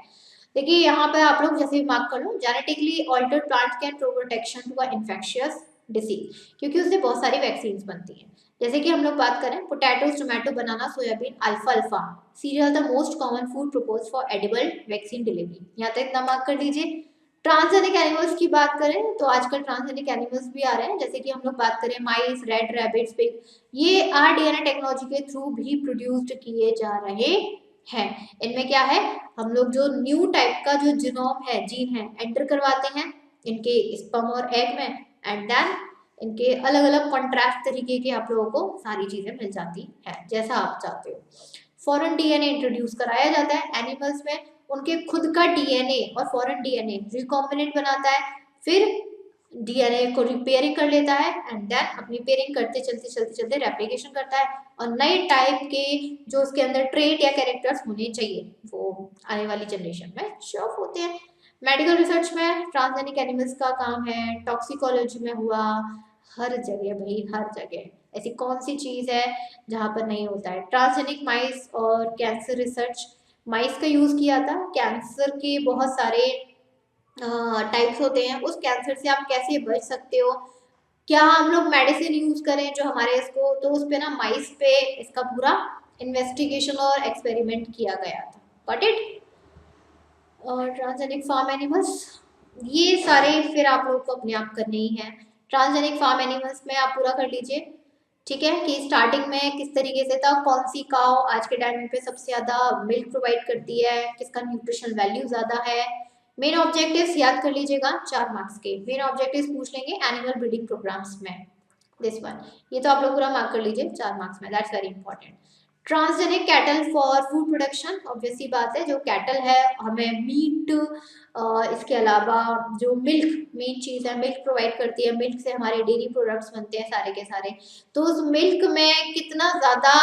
देखिए यहाँ पे आप लोग जैसे मार्क कर लो, genetically altered plant can protection to infectious disease, क्योंकि उससे बहुत सारी वैक्सीन बनती हैं। जैसे कि हम लोग बात करें potatoes, tomato, banana, soybean, alpha serial the most common food propose for edible vaccine delivery. यहाँ तक इतना मार्क कर दीजिए। ट्रांसजेनिक एनिमल्स की बात करें तो आजकल ट्रांसजेनिक एनिमल्स भी आ रहे हैं, जैसे कि हम लोग बात करें माइस, रेड रैबिट्स, पिग, ये आरडीएनए टेक्नोलॉजी के थ्रू भी प्रोड्यूस्ड किए जा रहे हैं। इनमें क्या है, हम लोग जो न्यू टाइप का जो जीनोम है, जीन है, एंटर करवाते हैं इनके स्पर्म और एग में, एंड देन इनके अलग अलग कॉन्ट्रास्ट तरीके के आप लोगों को सारी चीजें मिल जाती है जैसा आप चाहते हो। फॉरेन डीएनए इंट्रोड्यूस कराया जाता है एनिमल्स में, उनके खुद का डीएनए और फॉरेन डीएनए रिकॉम्बिनेंट बनाता है, फिर डीएनए को रिपेयरिंग कर लेता है, एंड देन अपनी पेयरिंग करते चलते रेप्लिकेशन करता है, और नए टाइप के जो उसके अंदर ट्रेट या कैरेक्टर्स होने चाहिए वो आने वाली जनरेशन में शो ऑफ होते हैं। मेडिकल रिसर्च में ट्रांसजेनिक एनिमल्स का काम है, टॉक्सिकोलॉजी में हुआ, हर जगह भाई, हर जगह। ऐसी कौन सी चीज है जहां पर नहीं होता है। ट्रांसजेनिक माइस और कैंसर रिसर्च, माइस का यूज किया था। कैंसर के बहुत सारे टाइप्स होते हैं, उस कैंसर से आप कैसे बच सकते हो, क्या हम लोग मेडिसिन यूज करें जो हमारे इसको, तो उस पे ना माइस पे इसका पूरा इन्वेस्टिगेशन और एक्सपेरिमेंट किया गया था। Got it. और ट्रांसजेनिक फार्म एनिमल्स, ये सारे फिर आप लोग को अपने आप करने ही है। ट्रांसजेनिक फार्म एनिमल्स में आप पूरा कर लीजिए, ठीक है, कि स्टार्टिंग में किस तरीके से था, कौन सी काउ आज के टाइम पे सबसे ज्यादा मिल्क प्रोवाइड करती है, किसका न्यूट्रिशन वैल्यू ज्यादा है। मेन ऑब्जेक्टिव्स याद कर लीजिएगा 4 मार्क्स के। मेन ऑब्जेक्टिव्स पूछ लेंगे एनिमल ब्रीडिंग प्रोग्राम्स में, दिस वन, ये तो आप लोग पूरा मार्क कर लीजिए 4 मार्क्स में, that's very important. Transgenic cattle for food production, obvious सी बात है, जो कैटल है हमें मीट, इसके अलावा जो मिल्क मेन चीज है, मिल्क प्रोवाइड करती है, मिल्क से हमारे डेयरी प्रोडक्ट्स बनते हैं सारे के सारे। तो उस मिल्क में कितना ज्यादा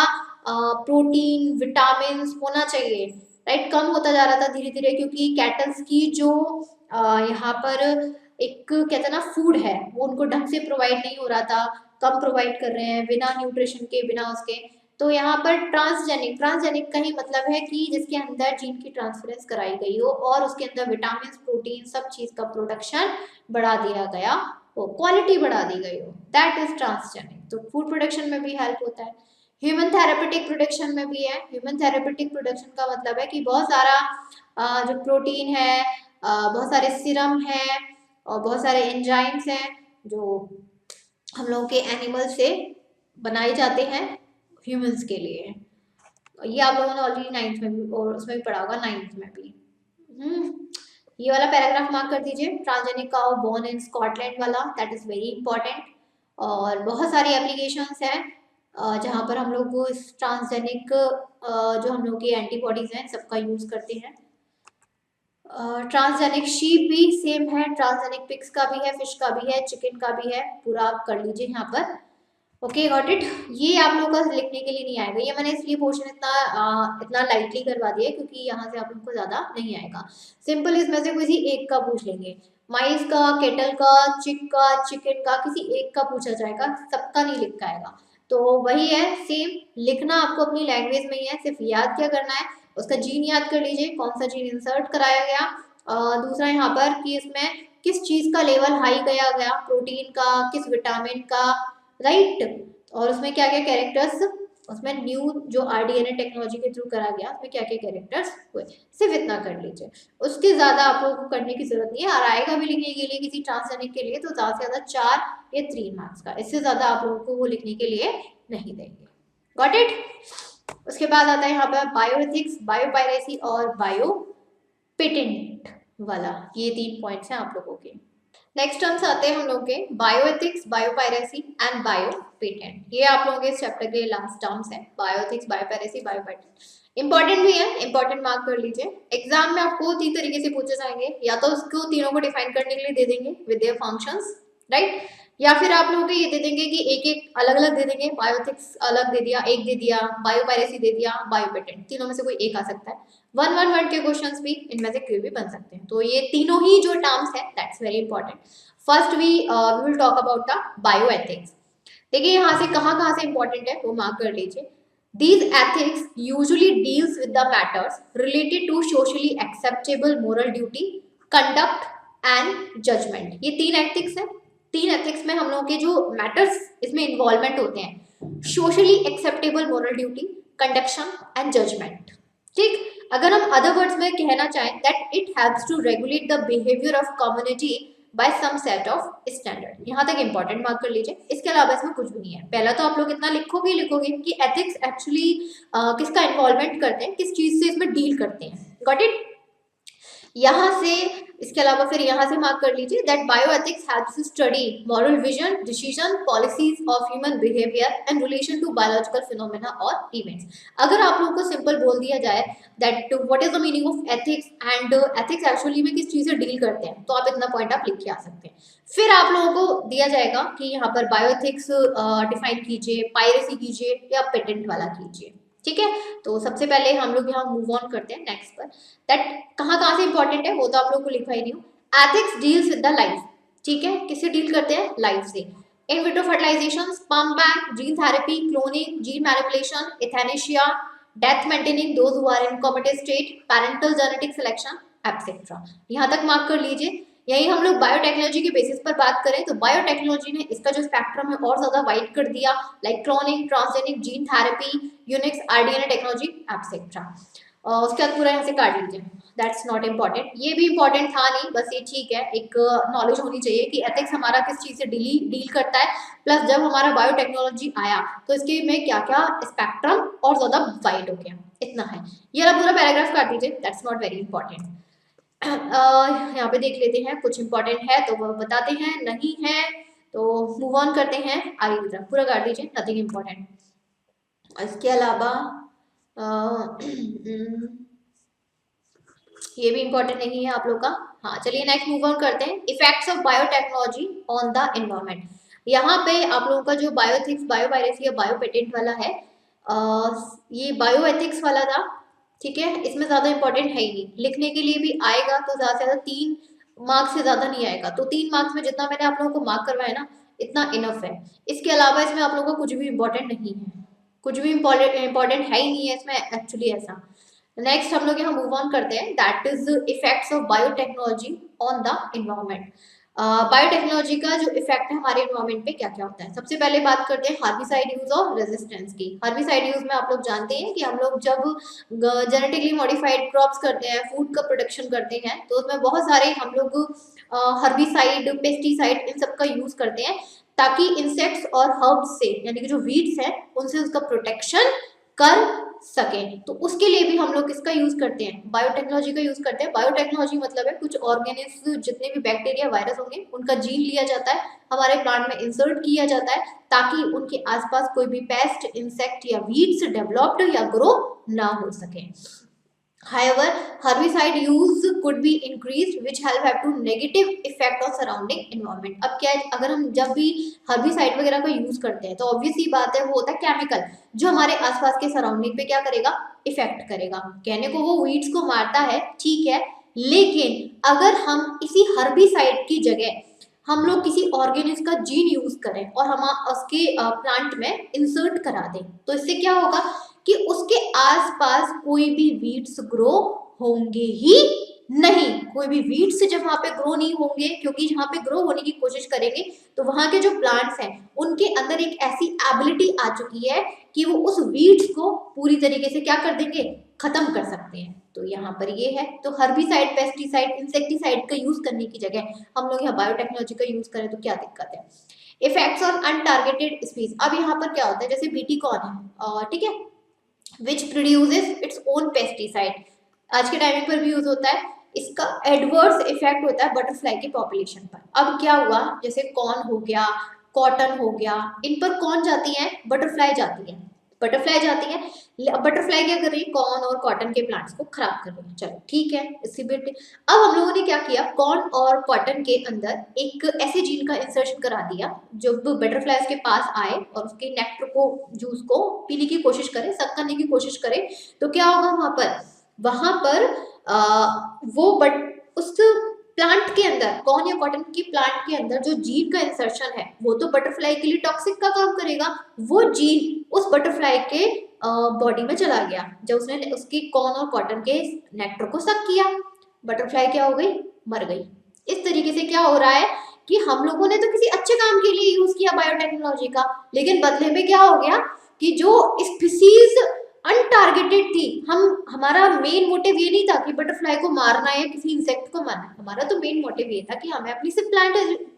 प्रोटीन, विटामिन होना चाहिए, राइट, कम होता जा रहा था धीरे धीरे, क्योंकि कैटल्स की जो यहाँ पर एक कहते हैं ना फूड है, वो उनको ढंग से प्रोवाइड नहीं हो रहा था, कम प्रोवाइड कर रहे हैं बिना न्यूट्रिशन के, बिना उसके। तो यहाँ पर ट्रांसजेनिक, ट्रांसजेनिक का ही मतलब है कि जिसके अंदर जीन की ट्रांसफरेंस कराई गई हो और उसके अंदर विटामिन, प्रोटीन, सब चीज का प्रोडक्शन बढ़ा दिया गया हो, क्वालिटी बढ़ा दी गई हो, दैट इज ट्रांसजेनिक। तो फूड प्रोडक्शन में भी हेल्प होता है। ह्यूमन थेरेपेटिक प्रोडक्शन में भी है। ह्यूमन थेरेपेटिक प्रोडक्शन का मतलब है कि बहुत सारा जो प्रोटीन है, बहुत सारे सीरम है और बहुत सारे एंजाइम्स हैं जो हम लोगों के एनिमल से बनाए जाते हैं ह्यूमंस के लिए। ये आप लोगों ने ऑलरेडी 9th में भी और उसमें भी पढ़ा होगा, 9th में भी। ये वाला पैराग्राफ मार्क कर दीजिए, transgenic cow born in Scotland वाला, दैट इज वेरी इंपॉर्टेंट। और बहुत सारी एप्लीकेशंस हैं जहाँ पर हम लोग ट्रांसजेनिक जो हम लोग की एंटीबॉडीज हैं सबका यूज करते हैं। ट्रांसजेनिक शीप भी सेम है, ट्रांसजेनिक पिग्स का भी है, फिश का भी है, चिकन का भी है, पूरा आप कर लीजिए यहाँ पर। Okay got it. ये आप लोग का लिखने के लिए नहीं आएगा, ये मैंने इसलिए पोर्शन इतना लाइटली करवा दिया क्योंकि यहाँ से आप लोग को ज्यादा नहीं आएगा। सिंपल इसमें से किसी एक का पूछ लेंगे, माइस का, केटल का, चिक का, चिकन का, किसी एक का पूछा जाएगा, सबका नहीं लिख आएगा। तो वही है सेम, लिखना आपको अपनी लैंग्वेज में ही है, सिर्फ याद क्या करना है, उसका जीन याद कर लीजिए, कौन सा जीन इंसर्ट कराया गया। दूसरा यहाँ पर कि इसमें किस चीज का लेवल हाई गया गया, प्रोटीन का, किस विटामिन का, राइट। और उसमें क्या क्या कैरेक्टर्स, उसमें न्यू जो आरडीएनए टेक्नोलॉजी के थ्रू करा गया उसमें क्या क्या कैरेक्टर्स हुए, सिर्फ इतना कर लीजिए, उसके ज्यादा आप लोगों को करने की जरूरत नहीं है। और आएगा भी लिखने के लिए किसी ट्रांसजेनिक के लिए तो ज्यादा से ज्यादा 4 या 3 मार्क्स का, इससे ज्यादा आप लोगों को वो लिखने के लिए नहीं देंगे। Got it. उसके बाद आता है यहाँ पर बायोएथिक्स, बायोपायरेसी और बायो पेटेंट। वाला, ये 3 पॉइंट्स हैं आप लोगों के। नेक्स्ट टर्म्स आते हैं हम लोग के bioethics, biopiracy and bio patent. ये आप लोगों के इस चैप्टर के लास्ट टर्म्स हैं, bioethics, biopiracy, bio patent. Important भी है, इंपॉर्टेंट मार्क कर लीजिए। एग्जाम में आपको 3 तरीके से पूछे जाएंगे, या तो उसको तीनों को डिफाइन करने के लिए दे देंगे विद देयर फंक्शंस, राइट, या फिर आप लोगों को ये दे देंगे कि एक एक अलग अलग दे देंगे, बायोएथिक्स अलग दे दिया, एक दे दिया, बायोपायरेसी दे दिया, बायो पेटेंट, तीनों में से कोई एक आ सकता है। 1 वर्ड के क्वेश्चंस भी इनमें से कोई भी बन सकते हैं। तो ये तीनों ही जो टर्म्स है that's very important. First we will talk about the bioethics. देखिए यहाँ से कहाँ से इंपॉर्टेंट है वो मार्क कर लीजिए। These ethics usually deals with the matters related to socially acceptable moral duty, conduct and judgment। ये 3 एथिक्स है। 3 एथिक्स में हम लोगों के जो मैटर्स इसमें इन्वॉल्वमेंट होते हैं, socially acceptable moral duty, conduction and judgement. ठीक, अगर हम अदर वर्ड्स में कहना चाहें that it helps to regulate the behaviour of community by some set of standard. यहाँ तक इंपॉर्टेंट मार्क कर लीजिए। इसके अलावा इसमें कुछ भी नहीं है। पहला तो आप लोग इतना लिखोगे कि एथिक्स एक्चुअली किसका इन्वॉल्वमेंट करते हैं, किस चीज से इसमें डील करते हैं। Got it. यहाँ से इसके अलावा फिर यहाँ से मार्क कर लीजिए that bioethics helps study moral vision, decision, policies of human behaviour and relation to biological phenomena और इवेंट्स। अगर आप लोगों को सिंपल बोल दिया जाए that what is the meaning of ethics and ethics actually में किस चीज से डील करते हैं, तो आप इतना पॉइंट आप लिख के आ सकते हैं। फिर आप लोगों को दिया जाएगा कि यहाँ पर बायोएथिक्स डिफाइन कीजिए, पायरेसी कीजिए या पेटेंट वाला कीजिए। ठीक है, तो सबसे पहले हम लोग यहाँ मूव ऑन करते हैं नेक्स्ट पर। दैट कहाँ से इंपॉर्टेंट है वो तो आप लोग को लिखा ही नहीं हूँ। Ethics deals with the life. ठीक है, किससे डील करते हैं? लाइफ से। In vitro fertilisation, sperm bank, gene therapy, cloning, gene manipulation, euthanasia, death maintaining those who are in comated state, parental genetic selection etcetera. यहाँ तक मार्क कर लीजिए। यही हम लोग बायोटेक्नोलॉजी के बेसिस पर बात करें तो बायोटेक्नोलॉजी ने इसका जो स्पेक्ट्रम है और ज्यादा वाइड कर दिया, like cloning, transgenic, gene therapy, Unix, rDNA technology etcetera. उसके बाद पूरा यहाँ से काट लीजिए, दैट्स नॉट इम्पॉर्टेंट। ये भी इंपॉर्टेंट था नहीं, बस ये ठीक है, एक नॉलेज होनी चाहिए कि एथिक्स हमारा किस चीज से डील करता है। प्लस जब हमारा बायोटेक्नोलॉजी आया तो इसके में क्या क्या स्पेक्ट्रम और ज्यादा वाइड हो गया, इतना है। ये वाला पूरा पैराग्राफ काट दीजिए, दैट्स नॉट वेरी इंपॉर्टेंट। यहाँ पे देख लेते हैं कुछ इंपॉर्टेंट है तो वो बताते हैं, नहीं है तो मूव ऑन करते हैं आगे की तरफ। पूरा काट दीजिए, नथिंग इम्पॉर्टेंट। इसके अलावा ये भी इंपॉर्टेंट नहीं है आप लोग का। हाँ चलिए नेक्स्ट मूव ऑन करते हैं। Effects of biotechnology on the environment. यहाँ पे आप लोगों का जो बायोएथिक्स, बायोपायरेसी या बायो पेटेंट वाला है, ये बायोएथिक्स वाला था। ठीक है, इसमें ज्यादा इंपॉर्टेंट है ही नहीं, लिखने के लिए भी आएगा तो ज्यादा से ज्यादा 3 मार्क्स से ज्यादा नहीं आएगा। तो 3 मार्क्स में जितना मैंने आप लोगों को मार्क करवाया ना, इतना इनफ है। इसके अलावा इसमें आप लोगों को कुछ भी इंपॉर्टेंट नहीं है, कुछ भी इंपॉर्टेंट है ही नहीं है इसमें एक्चुअली ऐसा। नेक्स्ट हम लोग यहाँ मूव ऑन करते हैं, that is effects of biotechnology on the environment. Biotechnology का जो इफेक्ट है हमारे एनवायरनमेंट पे क्या क्या होता है। सबसे पहले बात करते हैं हार्बिसाइड यूज और रेजिस्टेंस की। हार्बिसाइड यूज में आप लोग जानते हैं कि हम लोग जब जेनेटिकली मॉडिफाइड क्रॉप्स करते हैं, फूड का प्रोडक्शन करते हैं, तो उसमें बहुत सारे हम लोग हर्बिसाइड, पेस्टिसाइड इन सब का यूज करते हैं ताकि इंसेक्ट्स और हर्ब्स से, यानी कि जो वीड्स हैं, उनसे उसका प्रोटेक्शन कर सके। तो उसके लिए भी हम लोग किसका यूज करते हैं? बायोटेक्नोलॉजी का यूज करते हैं। बायोटेक्नोलॉजी मतलब है कुछ ऑर्गेनिज्म, जितने भी बैक्टीरिया, वायरस होंगे, उनका जीन लिया जाता है, हमारे प्लांट में इंसर्ट किया जाता है ताकि उनके आसपास कोई भी पेस्ट, इंसेक्ट या वीड्स डेवलप्ड या ग्रो ना हो सके। However, herbicide use could be increased, which have to negative effect on surrounding environment। अब क्या है, अगर हम जब भी herbicide वगैरह का यूज करते हैं तो ऑब्वियस ही बात है वो होता है केमिकल, जो हमारे आसपास के सराउंडिंग पे क्या करेगा? इफेक्ट करेगा। कहने को वो वीड्स को मारता है, ठीक है, लेकिन अगर हम इसी हर्बिसाइड की जगह हम लोग किसी ऑर्गेनिज्म का जीन यूज करें और हम उसके प्लांट में इंसर्ट करा दें, तो इससे क्या होगा कि उसके आसपास कोई भी वीड्स ग्रो होंगे ही नहीं। कोई भी वीड्स जब वहां पे ग्रो नहीं होंगे, क्योंकि जहां पे ग्रो होने की कोशिश करेंगे तो वहां के जो प्लांट्स हैं उनके अंदर एक ऐसी एबिलिटी आ चुकी है कि वो उस वीड्स को पूरी तरीके से क्या कर देंगे? खत्म कर सकते हैं। तो यहाँ पर ये है। तो हर्बिसाइड, पेस्टिसाइड, इंसेक्टिसाइड का यूज करने की जगह हम लोग यहाँ बायोटेक्नोलॉजी का यूज करें तो क्या दिक्कत है? Effects on untargeted species. अब यहाँ पर क्या होता है, जैसे बीटी कॉर्न है, ठीक है, which produces its own pesticide। आज के टाइमिंग पर भी यूज होता है। इसका एडवर्स इफेक्ट होता है बटरफ्लाई की पॉपुलेशन पर। अब क्या हुआ, जैसे कॉर्न हो गया, कॉटन हो गया, इन पर कौन जाती है, बटरफ्लाई जाती है, बटरफ्लाई जाती है। बटरफ्लाई क्या कर रही है, कॉर्न और कॉटन के प्लांट्स को खराब कर रही है। चलो ठीक है, इसी बिट अब हम लोगों ने क्या किया, कॉर्न और कॉटन के अंदर एक ऐसे जीन का इंसर्शन करा दिया जो बटरफ्लाई के पास आए और उसके नेक्टर को, जूस को पीने की कोशिश करे, सक करने की कोशिश करे, तो क्या होगा वहां पर वो बट उस प्लांट के अंदर, कॉर्न या कॉटन की प्लांट के अंदर जो जीन का इंसर्शन है वो तो बटरफ्लाई के लिए टॉक्सिक का काम करेगा। वो जीन उस बटरफ्लाई के बॉडी में चला गया, जब उसने उसकी कॉर्न और कॉटन के नेक्टर को सक किया, बटरफ्लाई क्या हो गई, मर गई। इस तरीके से क्या हो रहा है कि हम लोगों ने तो किसी अच्छे काम के लिए यूज किया बायोटेक्नोलॉजी का, लेकिन बदले में क्या हो गया कि जो स्पीसीज अनटारगेटेड थी, हमारा मेन मोटिव ये नहीं था कि बटरफ्लाई को मारना है या किसी इंसेक्ट को मारना है, हमारा तो मेन मोटिव ये था कि हमें अपनी सिर्फ प्लांट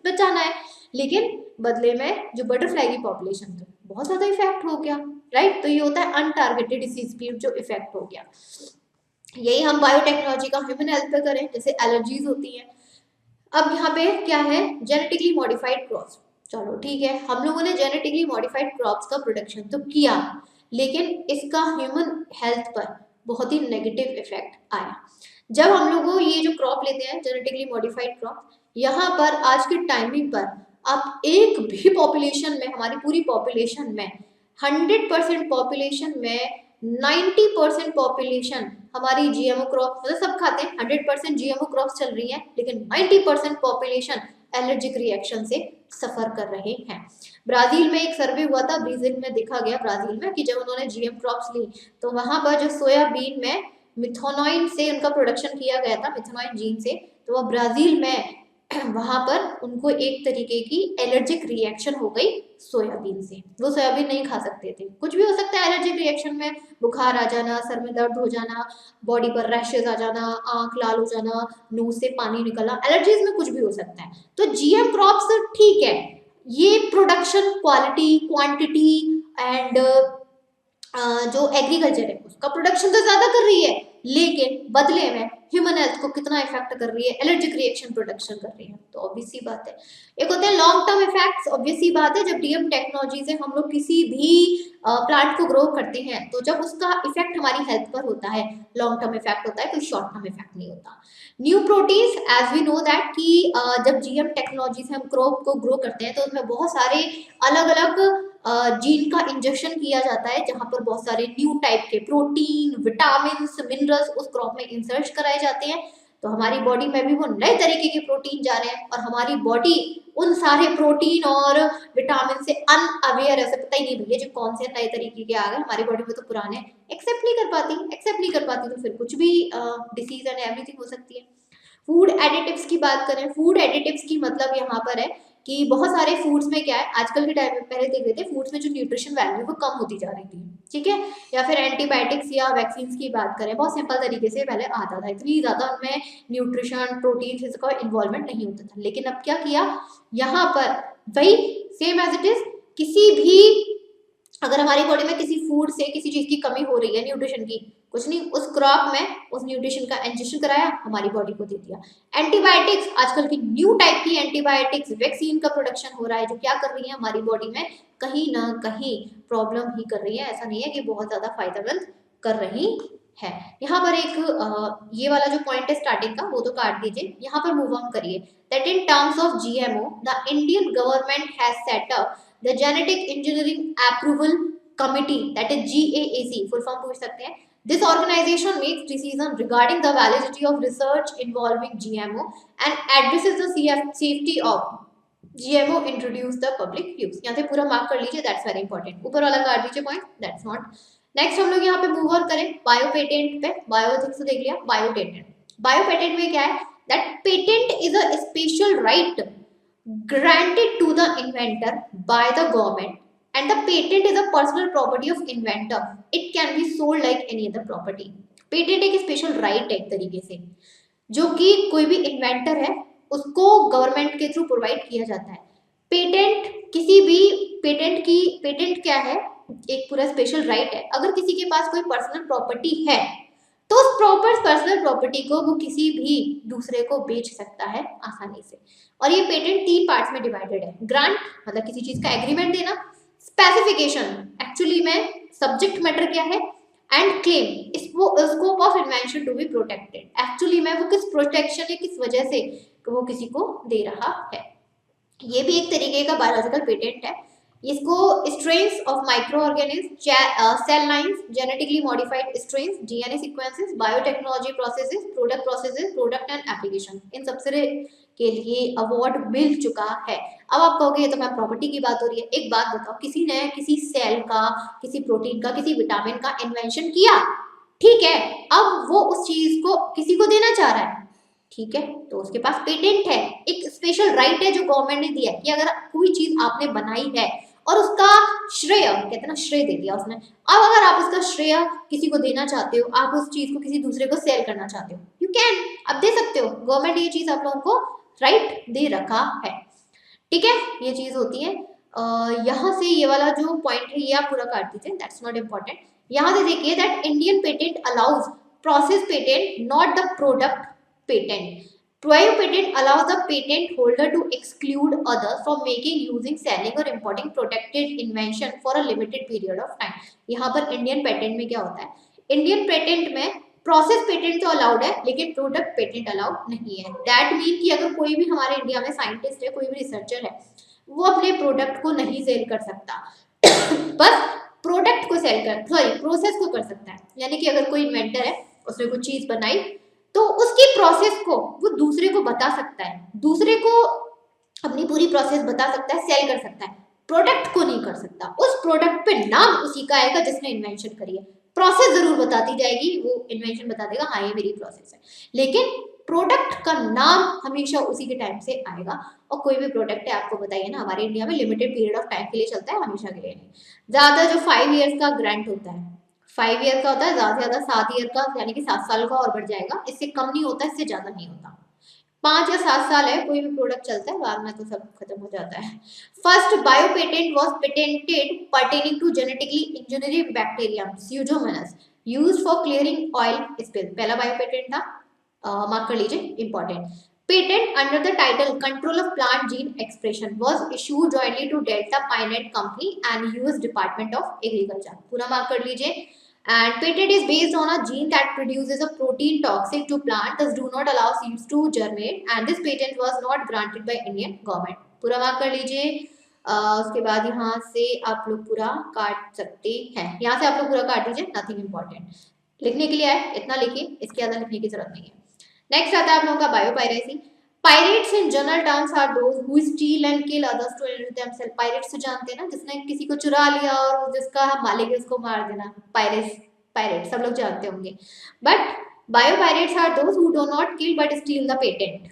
बचाना है, लेकिन बदले में जो बटरफ्लाई की पॉपुलेशन थी बहुत ज्यादा इफेक्ट हो गया, राइट। तो ये होता है अनटारगेटेड डिसीज पे जो इफेक्ट हो गया। यही हम बायोटेक्नोलॉजी का ह्यूमन हेल्थ पे करें, जैसे एलर्जीज होती हैं। अब यहाँ पे क्या है, जेनेटिकली मॉडिफाइड क्रॉप्स। चलो ठीक है, हम लोगों ने जेनेटिकली मॉडिफाइड क्रॉप्स का प्रोडक्शन तो किया, लेकिन इसका ह्यूमन हेल्थ पर बहुत ही नेगेटिव इफेक्ट आया। जब हम लोग ये जो क्रॉप लेते हैं जेनेटिकली मॉडिफाइड क्रॉप, यहाँ पर आज के टाइमिंग पर आप एक भी पॉपुलेशन में, हमारी पूरी पॉपुलेशन में 100% पॉपुलेशन में 90% पॉपुलेशन हमारी जीएमओ क्रॉप, मतलब सब खाते हैं, 100% जीएमओ क्रॉप्स चल रही है, लेकिन 90% पॉपुलेशन एलर्जिक रिएक्शन से सफर कर रहे हैं। ब्राजील में एक सर्वे हुआ था, ब्राजील में देखा गया, ब्राजील में कि जब उन्होंने जीएम क्रॉप्स ली तो वहां पर जो सोयाबीन में मिथोनोइन से उनका प्रोडक्शन किया गया था, मिथोनोइन जीन से, तो वह ब्राजील में वहां पर उनको एक तरीके की एलर्जिक रिएक्शन हो गई सोयाबीन से, वो सोयाबीन नहीं खा सकते थे। कुछ भी हो सकता है एलर्जिक रिएक्शन में, बुखार आ जाना, सर में दर्द हो जाना, बॉडी पर रैशेज आ जाना, आंख लाल हो जाना, नोज से पानी निकलना, एलर्जीज में कुछ भी हो सकता है। तो जीएम क्रॉप्स ठीक है, ये प्रोडक्शन क्वालिटी, क्वांटिटी एंड जो एग्रीकल्चर है उसका प्रोडक्शन तो ज्यादा कर रही है, लेकिन बदले में ह्यूमन हेल्थ को कितना इफेक्ट कर रही है, एलर्जिक रिएक्शन प्रोडक्शन कर रही है। तो ऑब्वियस सी बात है। एक होते हैं लॉन्ग टर्म इफेक्ट्स, ऑब्वियस सी बात है, जब डीएम टेक्नोलॉजी से हम लोग किसी भी प्लांट को ग्रो करते हैं तो जब उसका इफेक्ट हमारी हेल्थ पर होता है, लॉन्ग टर्म इफेक्ट होता है, कोई शॉर्ट टर्म इफेक्ट नहीं होता। New proteins, as we know that कि जब जीएम टेक्नोलॉजी से हम क्रॉप को ग्रो करते हैं तो उसमें बहुत सारे अलग अलग जीन का इंजेक्शन किया जाता है, जहां पर बहुत सारे न्यू टाइप के प्रोटीन, विटामिन, मिनरल्स उस क्रॉप में इंसर्ट कराए जाते हैं। तो हमारी बॉडी में भी वो नए तरीके के प्रोटीन जा रहे हैं और हमारी बॉडी उन सारे प्रोटीन और विटामिन से अनअवेयर है, पता ही नहीं भैया जो कौन से नए तरीके के आ गए, हमारी बॉडी में तो पुराने एक्सेप्ट नहीं कर पाती, तो फिर कुछ भी डिसीज एंड एवरीथिंग हो सकती है। फूड एडिटिव्स की बात करें, फूड एडिटिव्स की मतलब यहाँ पर है कि बहुत सारे फूड्स में क्या है, आजकल के टाइम में, पहले देख रहे थे फूड्स में जो न्यूट्रिशन वैल्यू वो कम होती जा रही थी, ठीक है, या फिर एंटीबायोटिक्स या वैक्सीन की बात करें, बहुत सिंपल तरीके से पहले आता था, इतनी ज्यादा उनमें न्यूट्रिशन, प्रोटीन इसका इन्वॉल्वमेंट नहीं होता था। लेकिन अब क्या किया, यहाँ पर वही सेम एज इट इज, किसी भी अगर हमारी बॉडी में किसी फूड से किसी चीज की कमी हो रही है न्यूट्रिशन की, कुछ नहीं, उस क्रॉप में उस न्यूट्रिशन का इंजेक्शन कराया, हमारी बॉडी को दे दिया। एंटीबायोटिक्स, आजकल की न्यू टाइप की एंटीबायोटिक्स, वैक्सीन का प्रोडक्शन हो रहा है, जो क्या कर रही है हमारी बॉडी में कहीं ना कहीं प्रॉब्लम ही कर रही है, ऐसा नहीं है कि बहुत ज्यादा फायदेमंद कर रही है। यहाँ पर एक ये वाला जो पॉइंट है स्टार्टिंग का वो तो काट दीजिए, यहाँ पर मूव ऑन करिए। That in terms of GMO the Indian government has set up the genetic engineering approval committee, that is GAAC, full form पूछ सकते हैं। This organization makes decisions regarding the validity of research involving GMO and addresses the safety of GMO introduced the public use। यहाँ से पूरा mark कर लीजिए, that's very important। ऊपर वाला काट दीजिए पॉइंट, that's not। नेक्स्ट हम लोग यहाँ पे मूव ऑन करें बायो पेटेंट पे, बायोथिक्स देख लिया, बायो पेटेंट। बायो पेटेंट में क्या है, that patent is a special right granted to the inventor by the government and the patent is a personal property of inventor, it can be sold like any other property। Patent एक special right है एक तरीके से, जो कि कोई भी inventor है उसको गवर्नमेंट के थ्रू प्रोवाइड किया जाता है। पेटेंट किसी भी पेटेंट क्या है, एक पूरा स्पेशल राइट है। अगर किसी के पास कोई पर्सनल प्रॉपर्टी है तो उस प्रॉपर पर्सनल प्रॉपर्टी को वो किसी भी दूसरे को बेच सकता है आसानी से। और ये पेटेंट 3 पार्ट्स में डिवाइडेड है। ग्रांट मतलब किसी चीज का एग्रीमेंट देना, स्पेसिफिकेशन एक्चुअली में सब्जेक्ट मैटर क्या है, and claim scope of invention to be protected. Actually में वो किस प्रोटेक्शन या किस वजह से वो किसी को दे रहा है। ये भी एक तरीके का बायोलॉजिकल पेटेंट है। इसको strains of micro organism, cell lines, genetically modified strains, DNA sequences, biotechnology processes, product and application, इन सबसे के लिए अवार्ड मिल चुका है। अब आप कहोगे ये तो मैम प्रॉपर्टी की बात हो रही है। एक बात बताओ, किसी ने किसी सेल का, किसी प्रोटीन का, किसी विटामिन का इन्वेंशन किया, ठीक है, अब वो उस चीज को किसी को देना चाह रहा है, ठीक है, तो उसके पास पेटेंट है, एक स्पेशल राइट है जो गवर्नमेंट ने दिया है कि अगर कोई चीज आपने बनाई है और उसका श्रेय, कहते हैं ना, श्रेय दे दिया उसने, अब अगर आप उसका श्रेय किसी को देना चाहते हो, आप उस चीज को किसी दूसरे को सेल करना चाहते हो, यू कैन, आप दे सकते हो। गवर्नमेंट ने ये चीज आप लोगों को राइट दे रखा है, ठीक है, ये चीज होती है। यहाँ से ये वाला जो पॉइंट है ये आप पूरा काट दीजिए, दैट्स नॉट इम्पोर्टेंट। यहाँ से देखिए that Indian patent allows process patent, not the product patent. Prior patent allows the patent holder to exclude others from making, using, selling or importing protected invention for a limited period of time. यहाँ पर Indian patent में क्या होता है, Indian patent में process patent तो allowed है लेकिन प्रोडक्ट पेटेंट अलाउड नहीं है। दैट मीन कि अगर कोई भी हमारे इंडिया में साइंटिस्ट है, कोई भी रिसर्चर है, वो अपने प्रोडक्ट को नहीं सेल कर सकता बस प्रोडक्ट को सेल कर, सॉरी, प्रोसेस को कर सकता है। यानी कि अगर कोई इन्वेंटर है, उसने कोई चीज बनाई, तो उसकी प्रोसेस को वो दूसरे को बता सकता है, दूसरे को अपनी पूरी प्रोसेस बता सकता है, सेल कर सकता है, प्रोडक्ट को नहीं कर सकता। उस प्रोडक्ट पे नाम उसी का आएगा जिसने इन्वेंशन करी है, प्रोसेस जरूर बताती जाएगी, वो इन्वेंशन बता देगा हाँ ये मेरी प्रोसेस है, लेकिन प्रोडक्ट का नाम हमेशा उसी के टाइम से आएगा। और कोई भी प्रोडक्ट है, आपको बताइए ना, हमारे इंडिया में लिमिटेड पीरियड ऑफ टाइम के लिए चलता है, हमेशा के लिए नहीं। ज्यादा जो 5 ईयर्स का ग्रांट होता है, 5 ईयर का होता है, ज्यादा से ज्यादा 7 ईयर का, यानी कि 7 साल का और बढ़ जाएगा, इससे कम नहीं होता, इससे ज्यादा नहीं होता। 5 या 7 साल है कोई भी प्रोडक्ट चलता है, बाद में तो सब खत्म हो जाता है। First bio patent was patented pertaining to genetically engineering bacterium Pseudomonas used for clearing oil spill. पहला बायो पेटेंट था, मार्क कर लीजिए, important. Patent under the title control of plant gene expression was issued jointly to Delta Pinet company and US department of agriculture. पूरा mark कर लीजिए। And patent is based on a gene that produces a protein toxic to plant, thus do not allow seeds to germinate, and this patent was not granted by Indian government. पूरा mark कर लीजिए। उसके बाद यहाँ से आप लोग पूरा काट सकते हैं, यहाँ से आप लोग पूरा काट दीजिए, नथिंग इम्पोर्टेंट। लिखने के लिए आए इतना लिखिए, इसके ज़्यादा लिखने की जरूरत नहीं है। नेक्स्ट आता है आप लोगों का biopiracy. Pirates in general terms are those who steal and kill others to enrich themselves. Pirates तो जानते हैं ना, जिसने किसी को चुरा लिया और जिसका मालिक है उसको मार देना, पायरेट्स, पायरेट सब लोग जानते होंगे। But biopirates are those who do not kill but steal the patent.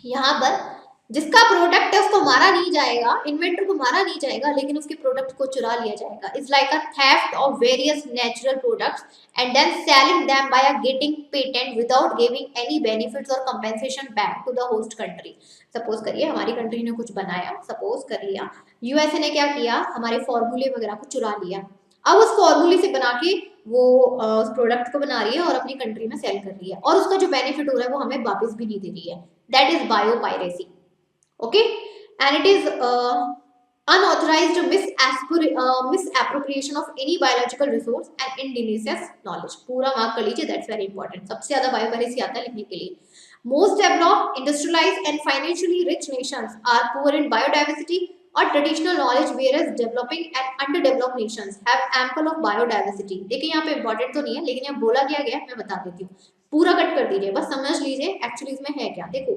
यहाँ पर जिसका प्रोडक्ट है उसको मारा नहीं जाएगा, इन्वेंटर को मारा नहीं जाएगा, लेकिन उसके प्रोडक्ट को चुरा लिया जाएगा। It's like a theft of various natural products and then selling them by getting patent without giving any benefits और compensation back to the host country. Suppose करिए हमारी कंट्री ने कुछ बनाया, सपोज कर लिया, यूएसए ने क्या किया, हमारे फॉर्मूले वगैरह को चुरा लिया, अब उस फॉर्मूले से बना के वो उस प्रोडक्ट को बना रही है और अपनी कंट्री में सेल कर रही है, और उसका जो बेनिफिट हो रहा है वो हमें वापस भी नहीं दे रही है। That is biopiracy. Okay, and it is unauthorized misappropriation of any biological resource and indigenous knowledge. पूरा मार्क कर लीजिए, that's very important. सबसे ज्यादा बायोपायरेसी आता है लिखने के लिए। Most developed, industrialized and financially rich nations are poor in biodiversity or traditional knowledge, whereas developing and underdeveloped nations have ample of biodiversity. देखिए यहाँ पे important तो नहीं है, लेकिन यहाँ बोला क्या गया मैं बता देती हूँ, पूरा कट कर दीजिए, बस समझ लीजिए एक्चुअली इसमें है क्या। देखो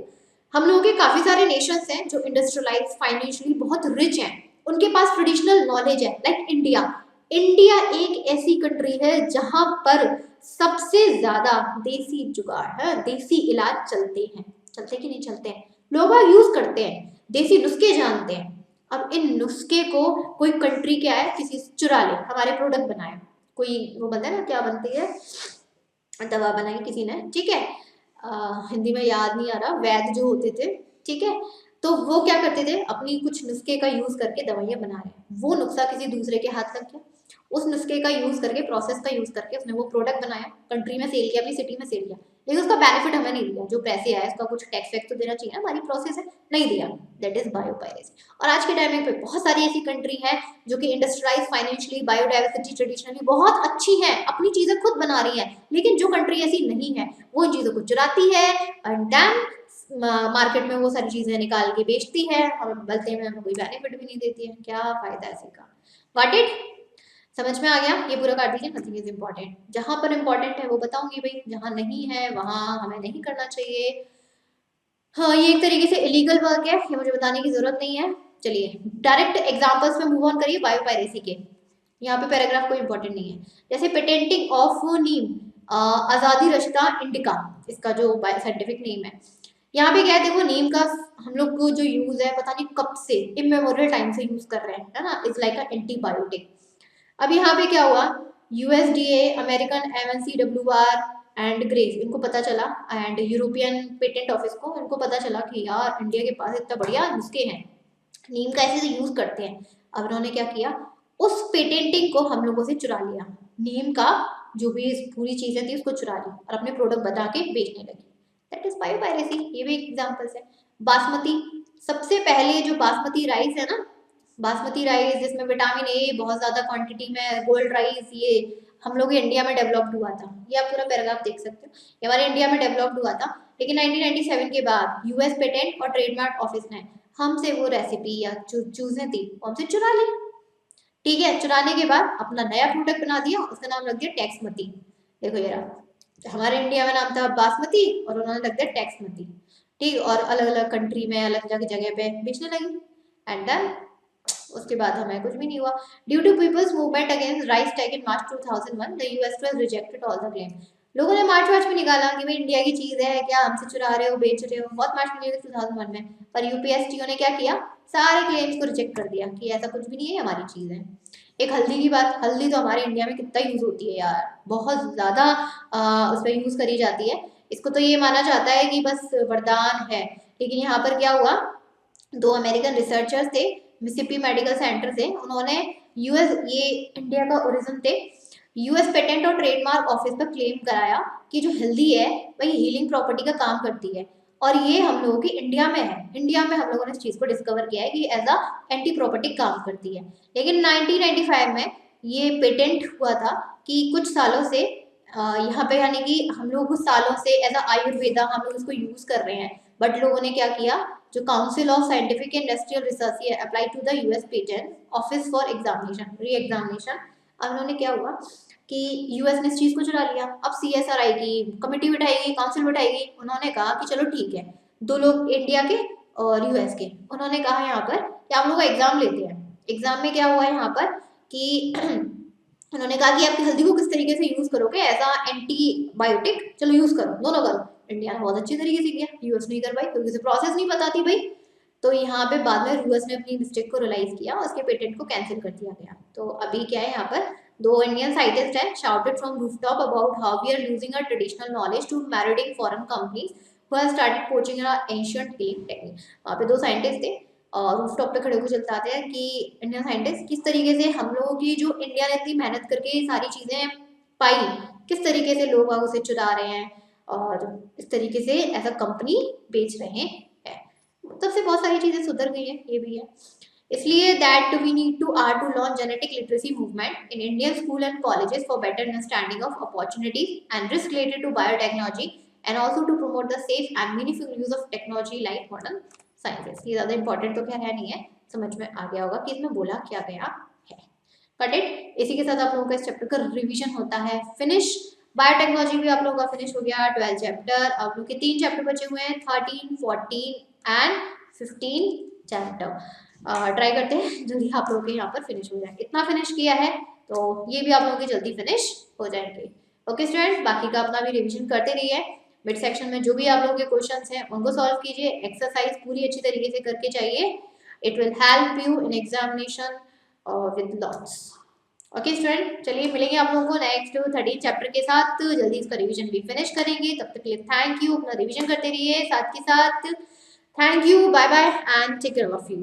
हम लोगों के काफी सारे नेशंस हैं जो इंडस्ट्रियलाइज, फाइनेंशियली बहुत रिच हैं, उनके पास ट्रेडिशनल नॉलेज है, लाइक इंडिया। इंडिया एक ऐसी कंट्री है जहां पर सबसे ज्यादा देसी जुगाड़ है, देसी इलाज चलते हैं, चलते कि नहीं चलते हैं, लोग यूज करते हैं, देसी नुस्खे जानते हैं। अब इन नुस्खे को कोई कंट्री क्या है, किसी से चुरा ले, हमारे प्रोडक्ट बनाए, कोई वो बनता है ना, क्या बनती है, दवा बनाई किसी ने, ठीक है, हिंदी में याद नहीं आ रहा, वैद्य जो होते थे, ठीक है, तो वो क्या करते थे, अपनी कुछ नुस्खे का यूज करके दवाइयाँ बना रहे हैं, वो नुस्खा किसी दूसरे के हाथ लग गया, उस नुस्खे का यूज करके, प्रोसेस का यूज करके उसने वो प्रोडक्ट बनाया, कंट्री में सेल किया, अपनी सिटी में सेल किया, लेकिन उसका बेनिफिट हमें नहीं दिया, जो पैसे आए उसका कुछ टैक्स वैक्स तो देना चाहिए, हमारी प्रोसेस है, नहीं दिया, दैट इज बायोपायरेसी। और आज के टाइम पे बहुत सारी ऐसी कंट्री है जो कि इंडस्ट्रियलाइज, फाइनेंशियली, बायोडाइवर्सिटी, ट्रेडिशनली बहुत अच्छी है, अपनी चीजें खुद बना रही है, लेकिन जो कंट्री ऐसी नहीं है वो इन चीजों को चुराती है एंड देन मार्केट में वो सारी चीजें निकाल के बेचती है, और बदले में हमें कोई बेनिफिट भी नहीं देती है, क्या फायदा ऐसे का। Got it? समझ में आ गया? ये पूरा काट दीजिए, नथिंग इज इम्पोर्टेंट, जहां पर इम्पोर्टेंट है वो बताऊंगी भाई, जहां नहीं है वहां हमें नहीं करना चाहिए। हाँ, ये एक तरीके से इलीगल वर्क है, ये मुझे बताने की जरूरत नहीं है। चलिए डायरेक्ट एग्जांपल्स पे मूव ऑन करिए बायोपायरेसी के, यहाँ पे पैराग्राफ कोई इंपॉर्टेंट नहीं है। जैसे पेटेंटिंग ऑफ नीम, आजादी रश्ता इंडिका, इसका जो साइंटिफिक नेम है, यहाँ पे क्या है देखो, नीम का हम लोग को जो यूज है पता नहीं कब से, इमेमोरियल टाइम से यूज कर रहे हैं, है ना, इट्स लाइक अ एंटीबायोटिक। अब यहाँ पे क्या हुआ, यूएसडीए, अमेरिकन एमएनसीडब्ल्यूआर एंड ग्रेस, इनको पता चला, एंड यूरोपियन पेटेंट ऑफिस को इनको पता चला कि यार इंडिया के पास इतना बढ़िया नुस्खे हैं, नीम का ऐसे यूज करते हैं। अब उन्होंने क्या किया, उस पेटेंटिंग को हम लोगों से चुरा लिया, नीम का जो भी पूरी चीजें थी उसको चुरा ली और अपने प्रोडक्ट बता के बेचने लगी, दैट इज बायोपायरेसी। ये भी एग्जांपल्स है। बासमती, सबसे पहले जो बासमती राइस है ना, बासमती राइस जिसमें विटामिन ए बहुत ज्यादा क्वांटिटी में, गोल्ड राइस, ये हम लोग इंडिया में डेवलप्ड हुआ था, ये आप पूरा पैराग्राफ देख सकते हो, ये हमारे इंडिया में डेवलप्ड हुआ था, लेकिन 1997 के बाद यूएस पेटेंट और ट्रेडमार्क ऑफिस ने हमसे वो रेसिपी या चूजें थी हमसे चुरा ली। ठीक है, चुराने के बाद अपना नया प्रोडक्ट बना दिया, उसका नाम रख दिया टैक्समती। देखो ये रहा, हमारे इंडिया में नाम था बासमती और उन्होंने रख दिया टैक्समती। ठीक, और अलग अलग कंट्री में अलग अलग जगह पे बेचने लगी, एंड देन उसके बाद हमें कुछ भी नहीं हुआ। Due to people's movement against RiceTec in March 2001 the US was rejected all the claim. लोगों ने मार्च वार्च में निकाला कि भाई इंडिया की चीज है क्या, हमसे चुरा रहे हो, बेच रहे हो, बहुत मार्च निकली 2001 में, पर यूपीएसटीओ ने क्या किया, सारे क्लेम्स को रिजेक्ट कर दिया कि ऐसा कुछ भी नहीं है, हमारी चीज है। एक हल्दी की बात, हल्दी तो हमारे इंडिया में कितना यूज होती है यार, बहुत ज्यादा उस पर यूज करी जाती है, इसको तो ये माना जाता है कि बस वरदान है, लेकिन यहाँ पर क्या हुआ, दो अमेरिकन रिसर्चर्स थे, मिसिसिपी मेडिकल सेंटर से, उन्होंने यूएस, ये इंडिया का ओरिजिन थे, यूएस पेटेंट और ट्रेडमार्क ऑफिस पर क्लेम कराया कि जो हल्दी है वही हीलिंग प्रॉपर्टी का काम करती है, और ये हम लोगों की इंडिया में है, इंडिया में हम लोगों ने इस चीज को डिस्कवर किया है कि एज अ एंटीप्रोपेटिक काम करती है। लेकिन 1995 में ये पेटेंट हुआ था कि कुछ सालों से यहाँ पे, यानी कि हम लोग कुछ सालों से एज अ आयुर्वेदा हम लोग इसको यूज कर रहे हैं, बट लोगों ने क्या किया, जो council of scientific industrial research apply to the US patent office for examination, re examination. अब उन्होंने क्या हुआ कि यूएस ने इस चीज को चुरा लिया, अब सीएसआर आएगी, कमेटी बिठाएगी, काउंसिल बिठाएगी, उन्होंने कहा कि चलो ठीक है, दो लोग इंडिया के और यूएस के, उन्होंने कहा यहाँ पर कि आप लोग का एग्जाम लेते हैं। एग्जाम में क्या हुआ यहाँ पर कि उन्होंने कहा कि आपकी हल्दी को किस तरीके से यूज करोगे एज अ एंटीबायोटिक, चलो यूज करो, दोनों करो। इंडिया ने बहुत अच्छी तरीके से किया, यूएस नहीं कर पाई क्योंकि उसे प्रोसेस नहीं पता थी भाई। तो यहाँ पे बाद में यूएस ने अपनी मिस्टेक को रियलाइज किया और उसके पेटेंट को कैंसिल कर दिया गया। तो अभी क्या है, यहाँ पर दो इंडियन साइंटिस्ट हैं, shouted from rooftop about how we are using our traditional knowledge to marauding foreign companies who have started poaching our ancient healing technique. वहाँ पे दो साइंटिस्ट थे और रूफटॉप पे खड़े होकर चलते हैं कि इंडियन साइंटिस्ट किस तरीके से हम लोगों की, जो इंडिया ने इतनी मेहनत करके सारी चीजें पाई, किस तरीके से लोग उसे चुरा रहे हैं और इस तरीके से एज अ कंपनी बेच रहे हैं। तब से बहुत सारी चीजें सुधर गई हैं, ये भी है। इसलिए that we need to launch genetic literacy movement in Indian school and colleges for better understanding of opportunities and risk related to biotechnology and also to promote the safe and meaningful use of technology like modern sciences. ये ज्यादा important तो क्या है नहीं है, समझ में आ गया होगा कि इसमें बोला क्या गया है। Cut it. इसी के साथ आप लोगों का इस चैप्टर का रिवीजन होता है फिनिश। बायोटेक्नोलॉजी भी आप लोगों का फिनिश हो गया, 12 चैप्टर। आप लोग के 3 चैप्टर बचे हुए हैं, 13, 14 एंड 15 चैप्टर। ट्राई करते हैं जल्दी आप लोगों के यहाँ पर फिनिश हो जाए। इतना फिनिश किया है तो ये भी आप लोगों के जल्दी फिनिश हो जाएंगे। ओके स्टूडेंट्स, बाकी का अपना भी रिविजन करते रहिए। मिड सेक्शन में जो भी आप लोगों के क्वेश्चंस हैं उनको सॉल्व कीजिए, एक्सरसाइज पूरी अच्छी तरीके से करके चाहिए, it will help you in examination with lots. Okay student, चलिए मिलेंगे आप लोगों को नेक्स्ट 13 चैप्टर के साथ, जल्दी इसका रिवीजन भी फिनिश करेंगे। तब तक के लिए थैंक यू, अपना रिवीजन करते रहिए, साथ के साथ thank you, bye bye and take care of you.